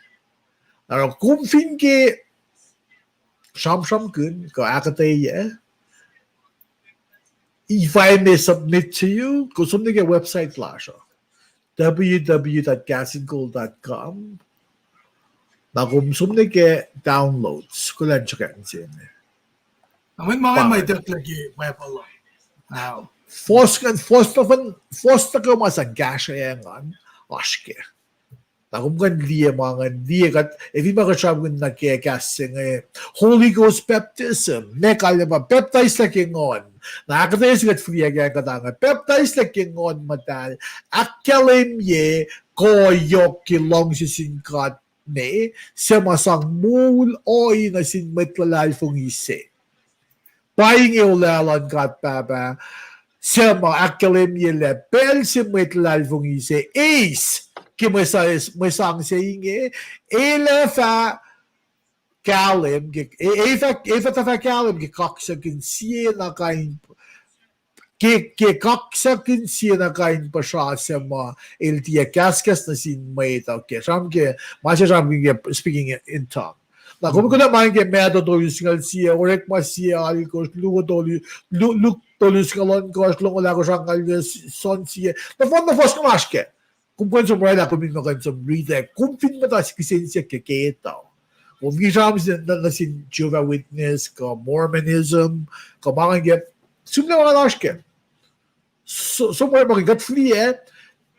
Now, kung fin ke sham kun ka akataya, if I may submit to you, kung sumni ke website lasha, www.gasandgold.com, na kung sumni ke downloads, kulan siya kan siya. Amin mga may lagi web Allah. Wow. Forsta ko mas ang gasha yan aske. Takum kan liya mga liya kat if iba ka siyang nagkakasing Holy Ghost baptism nekala ba baptize like ngon nakakatayo kat free agad katanga baptize like ngon matal akalim ye koyok kilong sisingkat ne sa masang mul oy na sinmetlalal fong ise. Buying ilalan kat baba sama akalim yele bel sinmetlal fong ise ace kimasang saying ela fa kalim eva ta kalim kaksa kin siya na kain kaksa kin siya na kain pa siya sama el tia kaskas na sinmeta okay sam ke masya sam ke speaking in tongue. Na kung ko naman ke medo tolus ngal siya orek mas siya alikos lugo tolu luk tolus ngalon kos lungo lago sangal son siya na fon na fos kamaske kung kung sa mga kung minno kan sa breathe kung fin mata si kisensya ke keta kung gisam na sin Jehovah Witness ka Mormonism ka mga get sumna mga laske so mga mga gat free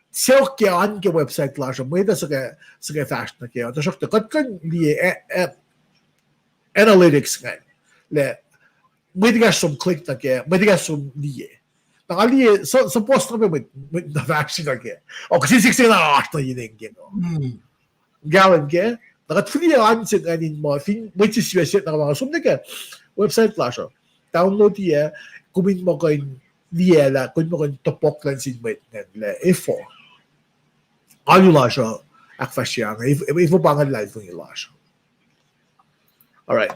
self ke an ke website lash mo ida sa ke fashion na ke to shakta kat kan li analytics nga le may digas som click na ke may digas som liye nakali so post na med na vaccine na ke o kasi 16 na art na yun ke no galan ke nakat free an sin anin mo fin which is yes na mga som ke website lash download ye kumin mo kain liye la kun mo kan topok lan sin met le e4 alu lash akfwasrye if mo pangan live ng lash. All right.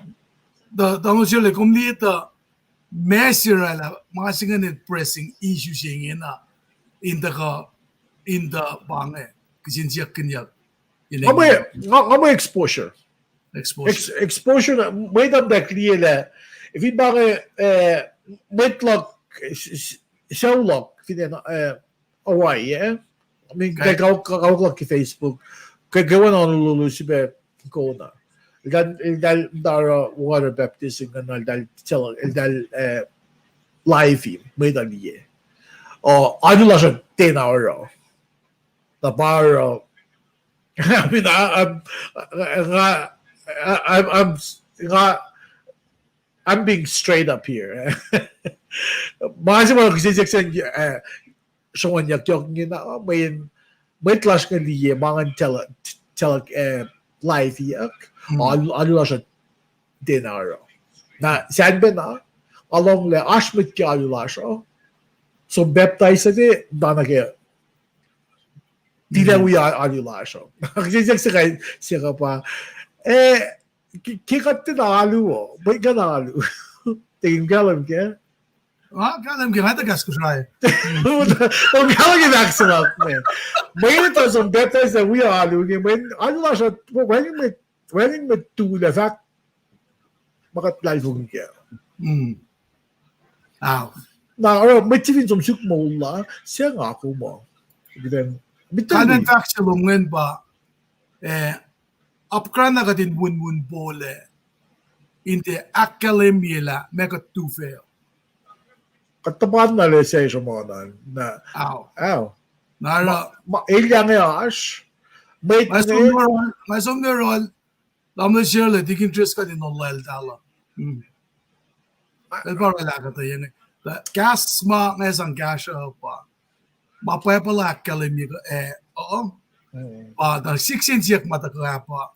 Tama siya le kung dito measure la mga singanin pressing issue siya na in the bange kasi siya kanya May exposure. Exposure. Exposure na may damda kliela. If you bang metlock showlock fina away, yeah. I mean, kagaw ki Facebook. Kagawan on lulu sibe ko na. Dal dara water baptism na dal tell dal live may dal ye. Oh, ano la siya 10 hour. The bar. I mean, I'm being straight up here. Mga mga kasi Jackson so yak na may clash ka liye mga tell live yak ano siya dinaro na saan ba na along le ashmit ka ala siya so baptize ate dana kaya Tidak uya alula siya. Kasi siya pa, kikat na alu, ba't ka na alu? Tingin ka alam ka? Kalam ka, hata gas ko siya. Ang galang yung excellent, man. May ito sa baptize na uya alu, alula siya, when may tula, fact, makatlalvong ka. Na, may tivin som suk mo la, siya nga ako mo. Kanan faksilungen ba apkran na katin bun bole inte akademiyela mekat tufe. Katapan na le siya mga na Nara ilyang yash may rol lamna siyale dikin tres ka din nolal tala. Elbar wala ka tayo gas ma mesang gas pa. Mapapala akademi da 16 yak mata kapa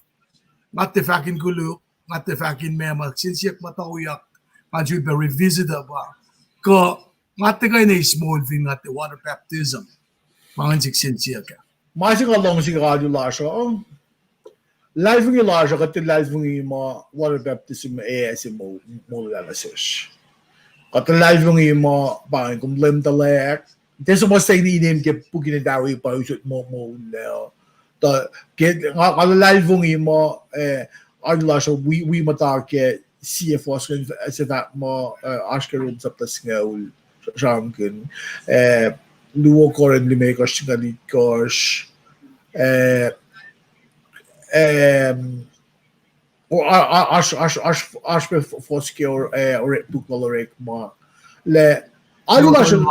ngate fakin gulu ngate fakin mema 16 yak mata uyak maju be revisit ba ko ngate kay na small thing ngate water baptism mga 16 yak masing along si radio lasha live ng lasha kati live ng mo water baptism esam mo lalasis kati live ng mo bang kum lem talek There's almost like name ke pugin dawi pa usut mo leo. The get kalalvong mo adla so we mata ke akfwasrye sa that mo ashkarum sa tasngol shanken luo koren limekosh ngalikos or ash foske or tukolorek mo le adla so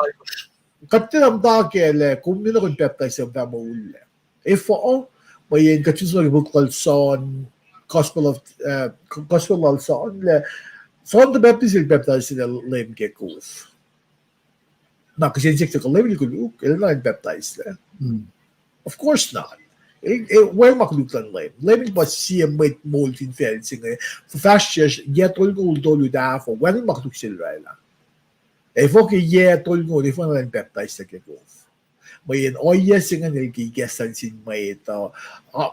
Katinam da kele kumina kun baptize sa family. If all may katisol bukal son gospel of son le son the baptize sila lem ke kuf. Na kasi siya ko lem ko look na baptize le. Of course not. Where makulutan lem ba siya may moltin fencing for fast years yet all go dolu da for when makuluk sila la. Okay, yeah, tol ngo, di fa na baptize sa kikof. May singa nilgigesan sin may ito.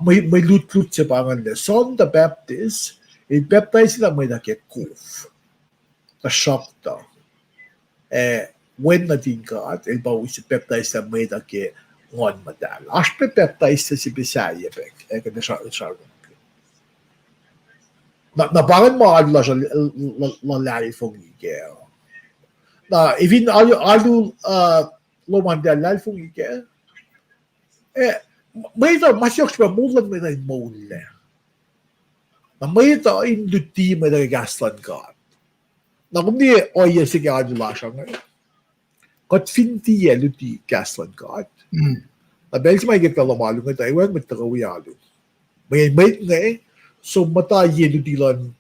May lut-lut sa pangan na. Son the Baptist, baptize sila may nakikof. Na-shock to. When natin ka, at ilbaw si baptize sa may naki ngon madal. Aspe baptize sa si Bisaya, kada siya. Nabangan mo adla siya lalari fong igel. Na even alu lomandal lalfung ike may ito masyok pa mulan may na mole na may ito induti may nagagaslan ka na kung di oye sige alu lasya nga kot finti luti gaslan ka na belis may git ka lomalo nga tayo wag magtakawi alu may nga so mata luti lan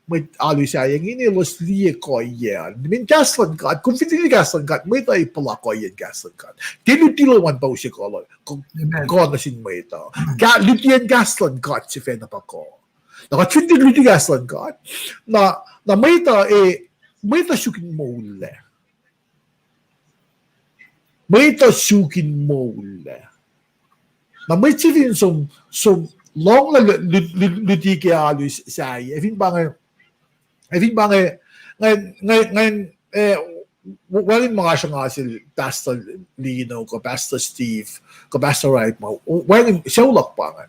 may alu sayang ini los liye ko yan. Min gaslan kat, kung hindi gaslan kat, may tayo pala ko yan gaslan kat. Tinutilo man pa siya ko kung na sin may ito. Lutian gaslan kat si Fena pa ko. Nakatundig luti gaslan kat, na may ito sukin mo ule. May ito sukin mo ule. Na may silin som long na luti kaya alu sayang. I think ngayon walin mga siya nga sila Pastor Lino, ko Pastor Steve, ko Pastor Wright mo. Walin, siya ulak pa nga.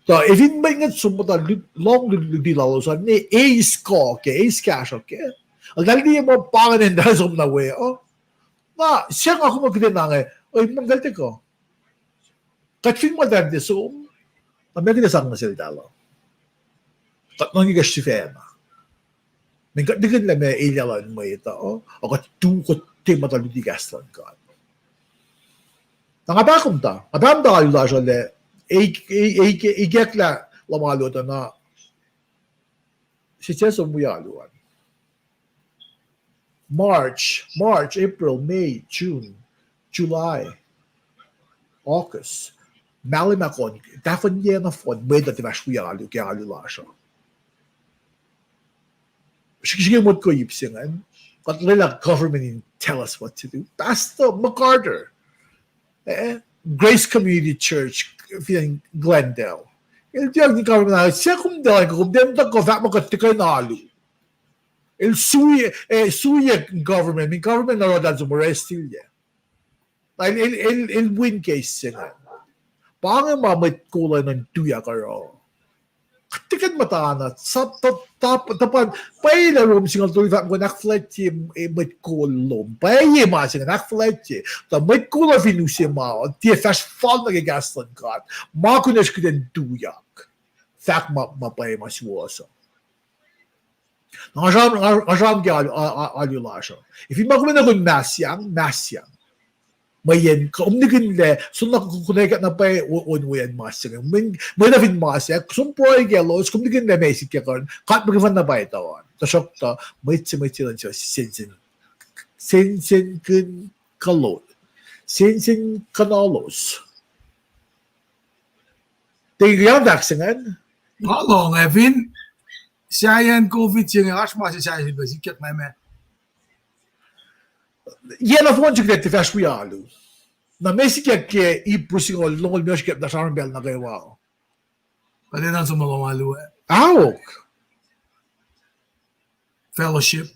Så if in inget som att lång dilalo så ni ace ke ace cash okay. Ang dali mo pangan en som na we oh. Na siya ako magdinange. Oy magalte ko. Katfin mo dad so. Amerika sang na sila dalo. Nang igasifema. Men digin la me ilalan mo ito oh. Ako tu ko tema dali di gaslan ka. Nangabakom ta. Adam da ayula jole. Igekla lamalo ta na. Siya so muyaluan. March, April, May, June, July, August. Malimakon, dafon niya na fon, may dati maskuyalu, kaya alula siya. Sige mo ko ipsingan, but let government tell us what to do. Basta MacArthur. Grace Community Church, Glendale. Hindi ang government na, siya kumdala ko, kumdala ko, vat mo katikay na alu. El suya government, min government na rodan sa Morestilya. El win case siya. Pangan mamit kulay ng tuya karo. Katikan matana, sa tapan, paila rom singal tuloy ko nakfletje mit kulom. Paila ma singal nakfletje. Ta mit kulay finusi ma, ti fast fall nagigaslan ka. Makunas ko den tuyak. Fak mapay masiwasa. Ngajam ki alulasha. If you makumin ako nasyang. Mayen ka umnikin le sunna kukunekat na pa unwayan masyang. May na fin masyang sumproy gelos kumnikin le mesik ka kan kat magifan na ba ito. Tasok ta may lang siya sensin kun kalot. Sensin kanalos. Tingyan vaksingan. Hallo, Evin. Siya COVID siya asma siya basic meme. Yela fon chikret te fast wialu. Na mesik ke I pusingol longol myoshkep na sharon bel na kayo. Pwede na sa mga malu Awok. Fellowship.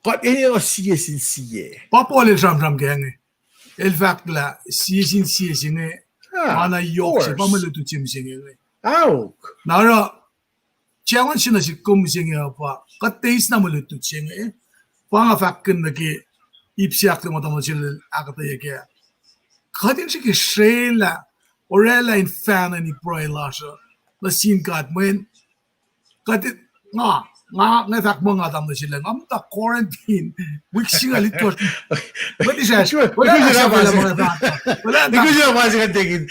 Kat ini o siye sin siye. Papole ram gang. El fact la siye sin mana yok siya pamaluto chim siya. Awok. Nara challenge na si kumsiya pa katais na maluto siya. Panga fakin na ki ipsiak na matamo sila akataya kaya. Kadin siya ki Shrela orela in fan ni proy lasha na sin kat mo yun. Kadin nga fak mo nga tamo sila ngam ta quarantine wikyang alito. Pwede siya wala na siya wala mga bata. Wala na. Hindi ko siya masikan tingin.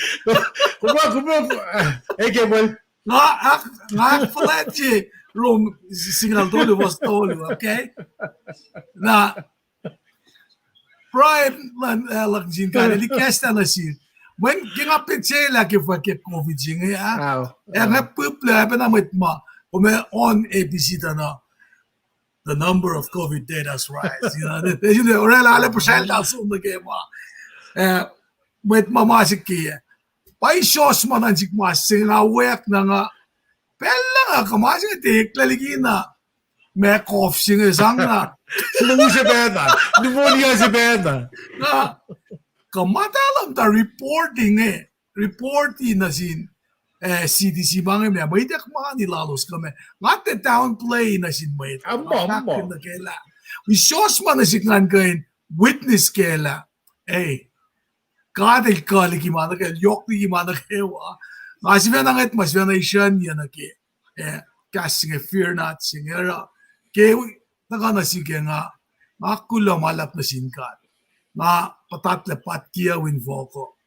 Kumbaga, Kebol. Nga flatje room signal tolo was tolo, okay? Na Brian lagjin ka ni kesta na si. When gingapit siya laki fa ke COVID siya nga people pa na mitma on ABC na the number of COVID data's rise. You know, orela ala percent also na ke ma. Mitma masik kiya. Pai shows man ang mas nga wek na nga pella nga kamasik tik laligi na may cough siya sang na Sino si Bena? Pneumonia si Bena. na kamatalam ta reporting na sin CDC mga may dak mga nilalos kami nga te downplay na sin may Amo. na kela we shows man na siklan kain witness kela Kadel kali gimana kayo, yok di gimana kayo. Masih na ngit, masih na isyan yan na ke. Kasi nga fear not singera. Kaya nakana sige nga, makula malap na singkat. Nga patatla patkia win voko.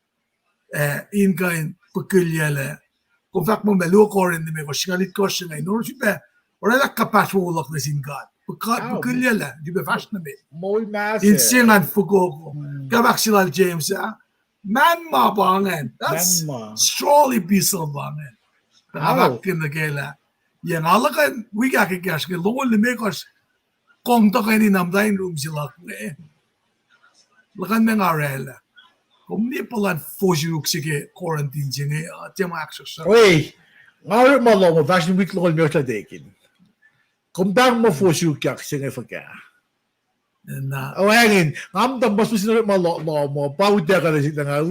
Inka in pagkulyala. Kung fact mo melu ko rin may ko singalit ko siya ngayon. Nung siya wala kapas wulak na singkat. Pagkulyala, di ba fast na bit. Muy massive. Insingan fugo ko. Kabak sila James Manma bangen. That's strongly bisal bangen. Kabak na kela. Yan alakan wiga kikas ke longol ni mekos kong to kay ni namdain room sila ne. Lakan na ngarela. Kung ni palan fojuruk sige quarantine sige tema access. Oy, ngayon mo fashion week longol mo sa dekin. Kung bang mo fojuruk yak sige faka. Hangin, ngam tambas mo sinurot mo, bawda ka na sila nga,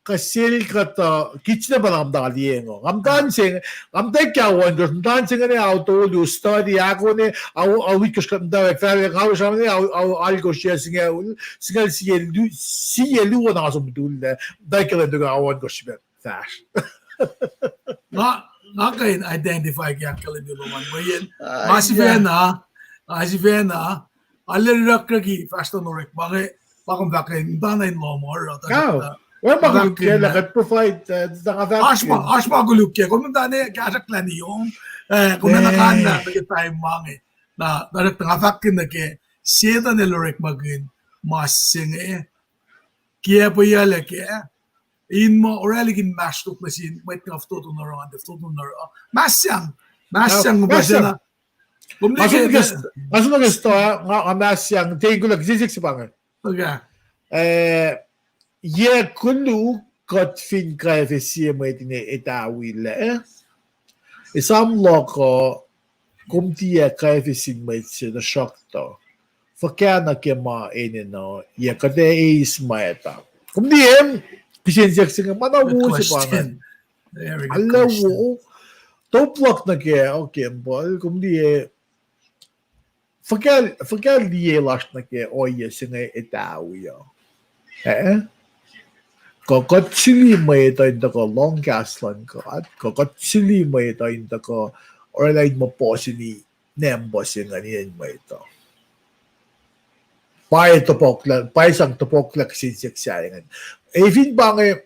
kasil kata kitchen ba lang daliengo. Am dancing, am tekya wonder, dancing ne auto do study ako ne au wikus kan da fare ka sa ne au algo sharing singal si lu na so dul da kala do awon go shibet tash. Nga kayo identify kaya kalin yung naman. Mayin, masivena, alirirak-ragi, fast on orek, bakong bakayin, danay mo mo, Wala ba kung kaya provide Asma guluk kaya, kung dani, kaya klani yung, kung nanakaan na, tayo mga, na darak nga fakin na kaya, siya nilorek magin, masenge, kaya po yala kaya, in mo oraligin mashed up machine wait ka afto to noro and afto to noro masyang mo ba siya na Maso na gusto nga masyang tego nagsisik si pangan ye kulu kat fin ka efesiye mo itine etawile esam loko kumtiya ka efesin mo itse na shokto fakana ke ma enino ye kade is maeta kumdiem Kisensyak singa manawu si pangan. Alawu. Toplak na kaya okay bol kumdi fakal diye lash na kaya oye singa itawi yo. Kokot sili mo ito inta ko long gaslan ko at kokot sili mo ito inta ko oralay mo po sini nembo singa niyan mo ito. Paisang topokla kisensyak sayangan. Even bangay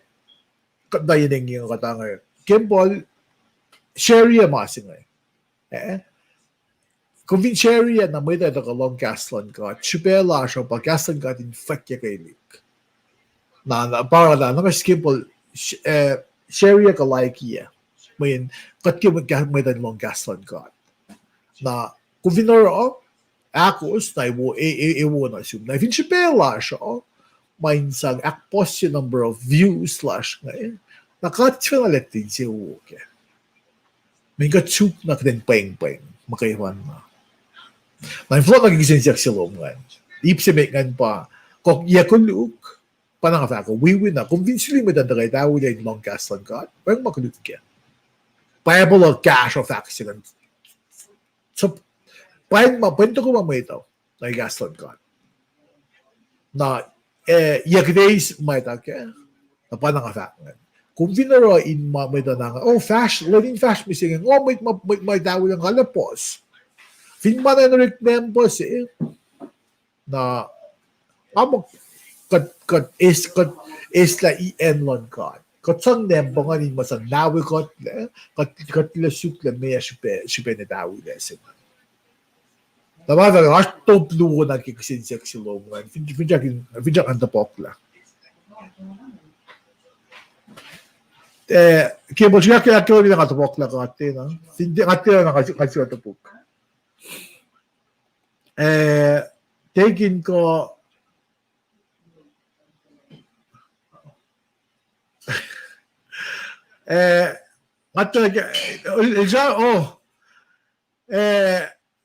kadayin yung katangay. Kimbol, sharia masingay. Kung vin sharia na may tayo ka long gaslan ka, chupela siya pa gaslan ka din fakya kay lik. Para na, kimbol, sharia ka like iya. May may tayo long gaslan ka. Na, kung vinoro, akos, na iwo na siya. Na, vin chupela siya, minsan akpos yung number of views slash ngayon. Nakatsunalit din siya uke. May katsuk na din peng-peng. Makaiwan na. Na-inflow nagigising siya silom ngayon. Ipsimek ngayon pa. Kung yakuluk, panangasa ako, wiwin na. Convincingly mo dandagay tayo yung long cast lang ka. Parang makuluk ka. Payable of cash of accident. So, pwento ko mamay ito. Nag-gas lang ka. Na, yakdays may take na panangasa ngayon. Kung vinaro in may dananga, fast, learning fast misingin, may dawo ng halapos. Finman na remembers na is la en lang ka. Katsang nembo nga rin masang nawi kat lasuk la mea sipe na dawo lesin. Tama na, as top luwo na kikisinsek si Loman. Finjak ang tapok la. Kaya mo siya kaya rin nakatapok lang kati na. Hindi kati na nakasyo tapok. Taking ko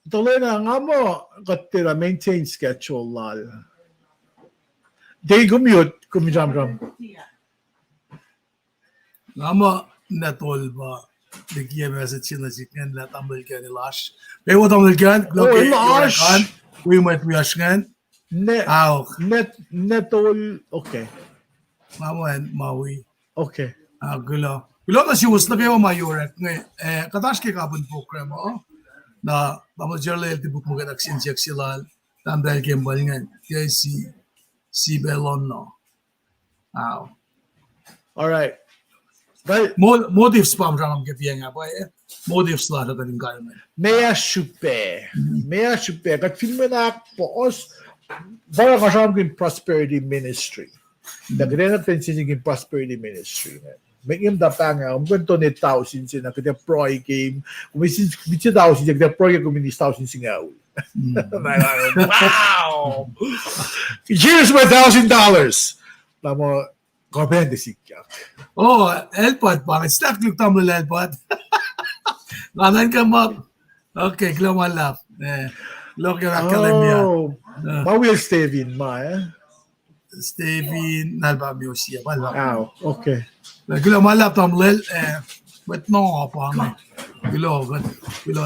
tuloy na nga mo kati na maintain schedule lal. Day commute kumijam-jam. Ama natol ba dikiye message sila sikan la tambal ka ni Lash. Pero tambal ka Lash. We might be askan. Netol okay. Maman mawi. Okay. Gulo na siya na kayo mayorek ngay katash ke kabun program na tamo jerle ti buk mo ganak sinjak sila tambal ke mbalingan kay si belon no. All right. But motives pa ang gabiyan nga ba motives la ta din kayo man. Mea chupe. Kat film na poos para kasama ko yung prosperity ministry. Nagre natin yung prosperity ministry. May imda pa nga, kwento ni thousand sina kaya proy game. Kumisin 10,000 kaya proy game ni 1,000 singaw. Wow! Here's my $1,000. Tamo Corben de sikya. Elpad pa. Stack yung tamo na elpad. Nanan ka mag. Okay, klamalap. Look yung akalimya. Ma will stay in ma Stevie nalba music wala. Okay. Gilo malap tam lel but no apa gilo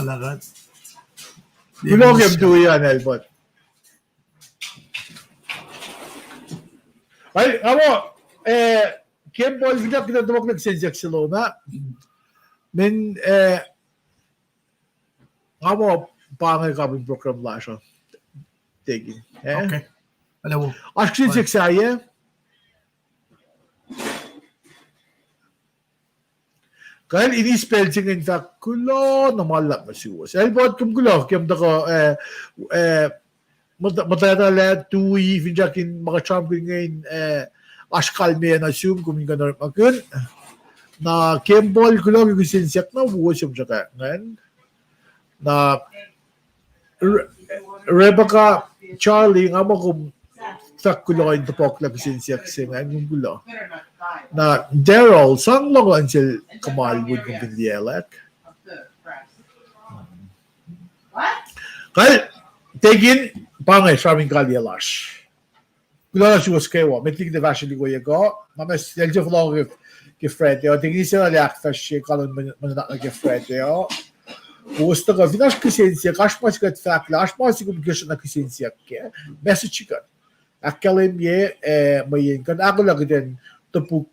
lagat. Gulo game do yan, Elbot. Ay, Kim Paul kita dumok nagsenjak sa lona. Men, pangay kabin program la siya. Tigin. Okay. Alam mo. Aşkın saya. Kaya ini-spell siya in fact, kulo na malap na siya. Elbot kum kulo, kaya ko, matala tuwi, finjakin makacham ko ngayon, askal me na siyum, kung yung gano'n makun, na Kembol kulo, yung sinsiyak na buwas yung siya kaya ngayon, na Rebecca, Charlie, nga mo kung tak kulo yung tapok lang sinsiyak siya ngayon, yung kulo. Na Daryl, saan lang lang siya kamalwood kung pindielak? Kaya, tegin, pangay, sabi ng kalialash. Kula na siya kayo, may tigil na fashion ko yung ko, mamas, yung siya lang kay Fred, tigil siya na liaktas siya, kalon mananak na kay Fred, gusto ka, vinash kisensya, kaşma sikat fakla, aşma sikat gişin na kisensya ke, message sikat. Akalim ye, mayin, kan ako lang din, tapuk,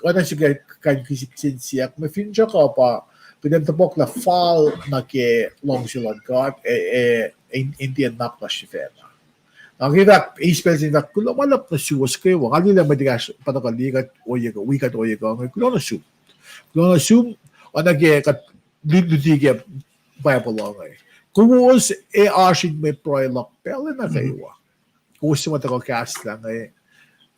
ano siya kan kisensya, may finja ka pa, Pinag tapok na fall na ke long silang kat Indian nak na shifena. Ang hirap ispel sin tak kulo malap na suwas kayo. Kali lang madigas patakaligat oye ko wikat oye ko ng kulo na sum. Kulo na sum ana ke kat lidutige Bible lang ay. Kumus asin may proilok pele na kayo. Kumus mo tako cast lang ay.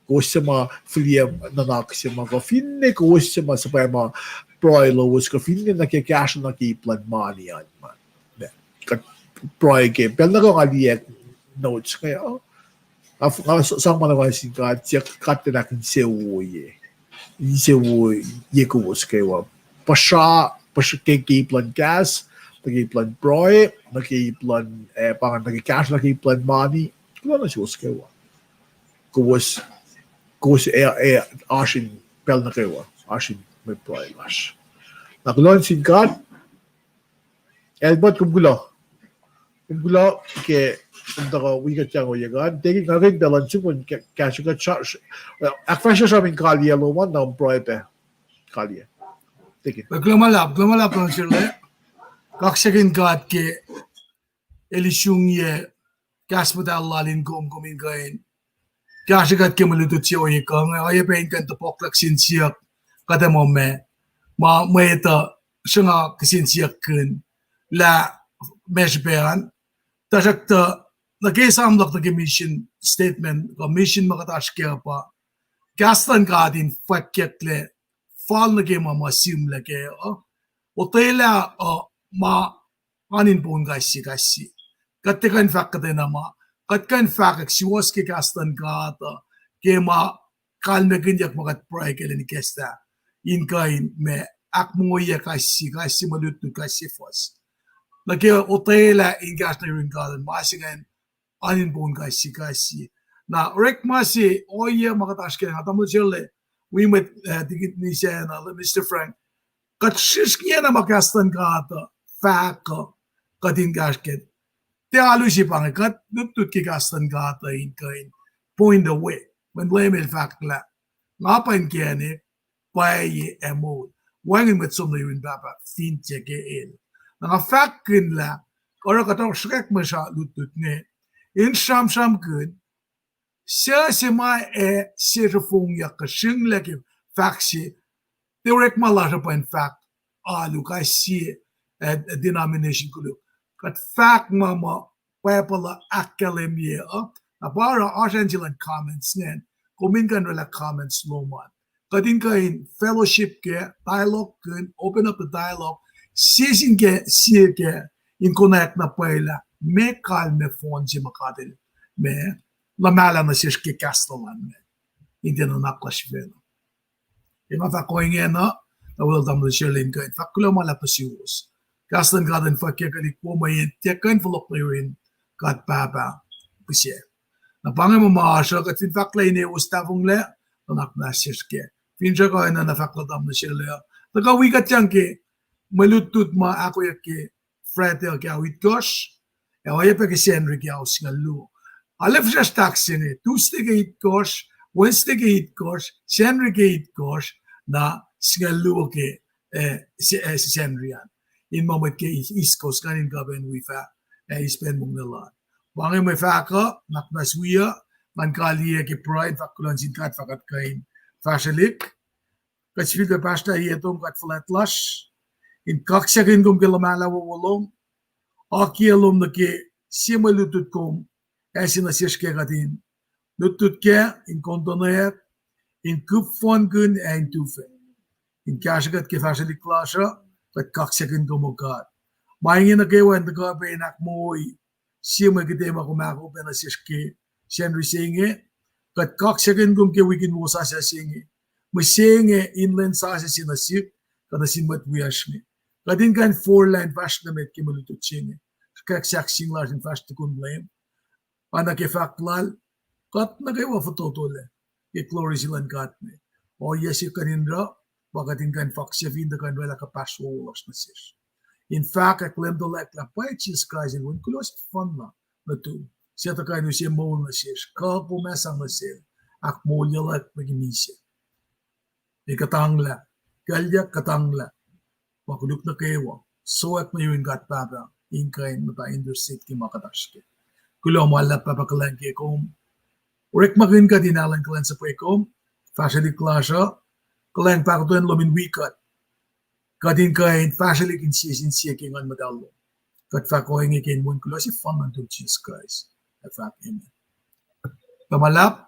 Kumus mo filiam na nakasima ko finne kumus mo sa pa mo Proilo was ka finne na kaya cash na kiplan money yan man. Kat proy game. Pero na kong aliyek notes kaya. Sang manawan sin ka tiyak katte na kin sewoye. Sewoye ko was kaya. Pasha kay kiplan gas, kiplan proy, kiplan pangan cash na kiplan money. Kaya na siya was kaya. Kuwas asin pel na kaya. Asin may proilash. Nakulon sin kat, elbot kumgulo. Kumgulo, ke, kumtaka wikyang o yagan, teki ngayon dalan sumon, kasi ka charge. Akfwasrye sa aming kalye loman, na proi pe. Kalye. Teki. Glamalap lang sila. Kaksakin kat ke, elisyong ye, kasmata lalin kumin kain. Kasi kat ke malutut siya o yakang, ay pain kan tapoklak sin siyak, kata mo may ito siya kasinsiyak kun la mesberan tasak ta nag-esam lak na mission statement mission makatash kaya pa kastan ka din fakyakle fall na kaya masim la kaya o tayla anin po kasi katikan fakate na katkan fakak siwas ke kastan ka kaya kalme ganyak makat pray kaya ni kesta in kain me akmoya kasi malutu kasi fos. Lagi otela in gas na rin kalan masingan anin bon kasi. Na rek masi oya makatash kaya hatamo sila we met digit ni siya na Mr. Frank katsis kaya na makastan ka ata faka katin gas kaya. Te alu si pang kat nutut ki kastan ka ata in kain point away when blame el fakla ngapain kaya ni Pai emo, wangin met som rin baba, fin tjeke el. Nga fakin la, ora katong shrek mo siya lutut ne. In sham kun, siya si mai sirfung ya kasing lagi faksi, direct malasha pa in fact, alu kay si denomination kulo. Kat fact mama, pala akademia, na para Argentine comments nen, kumingan rela comments loman. Kadin kain fellowship ke dialogue kun open up the dialogue season ke siya ke in connect na paila me kalme phone si makadil me lamala na siya ke castellan me hindi na naklasveno ima fa koingen na will dam the sherlin kain fa kulo mala pasius castan garden fa ke kali ko may tekan follow na yun kat baba pisye Napangay mo maasya kat fin fakla ini ustavong le anak na siske. Finja ko na fakla dam na siya le. Nagawikat yang ke malutut ma ako ke frate ke awit gosh. E waya pa ke senri ke aus ngalu. Alef just taxing it. Tuesday ke it gosh, Wednesday ke it gosh, senri ke it gosh na singalu ke senrian. In moment ke East Coast kanin gaben we fa spend mong nalan. Wangay may faka, naknaswiya, man kaliya ki pride, fakulan sinkat, fakat kain fashalik. Katsvika pasta yetom kat flatlash. In kaksakin kum kilamala wawalong. Aki alum na ki sima lutut kum, esin na siyashke katin. Lutut ke, in kontonayer, in kupfon kun, en tufe. In kashakat ki fashalik klasha, kat kaksakin kum ukat. Maingin na kewan na ka pa inak moy. Sima kitema kumako pena siske senri singe kat kak second gum ke wikin mo sa singe mesenge inland sa sinasip kada sinmat wiashne kadin kan four line fast na met ke malutut singe kak sak singlar in fast kun blame ana ke faklal kat na kay wa fototole ke chlorisilan kat ne o yesi kanindra bakatin kan faksevin da kan wala ka paswolos na sis. In fact, I claim the like la Jesus Christ and when close fun na tu. Siya ta kayo siya mo na siya. Kapo mesang na siya. Ak mo yalak maginisi. Ikatangla. Kalya katangla. Makuduk na kayo. So at may yung gat papa. Inkain na ta intersect ki makatashke. Kulo mo alap papakalan ki kom. Urek magin ka dinalan kalan sa pwe kom. Fashion klasha. Kalang pakatuan lo Midweek. Kadin kain fashalik in siya kingan madalo. Kat fakoing ikin mo kulo si fun man to Jesus Christ. At fact amen. Pamalap.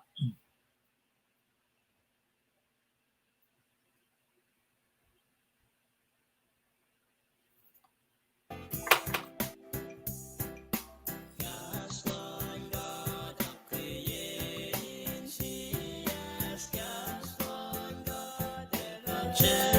Yeah.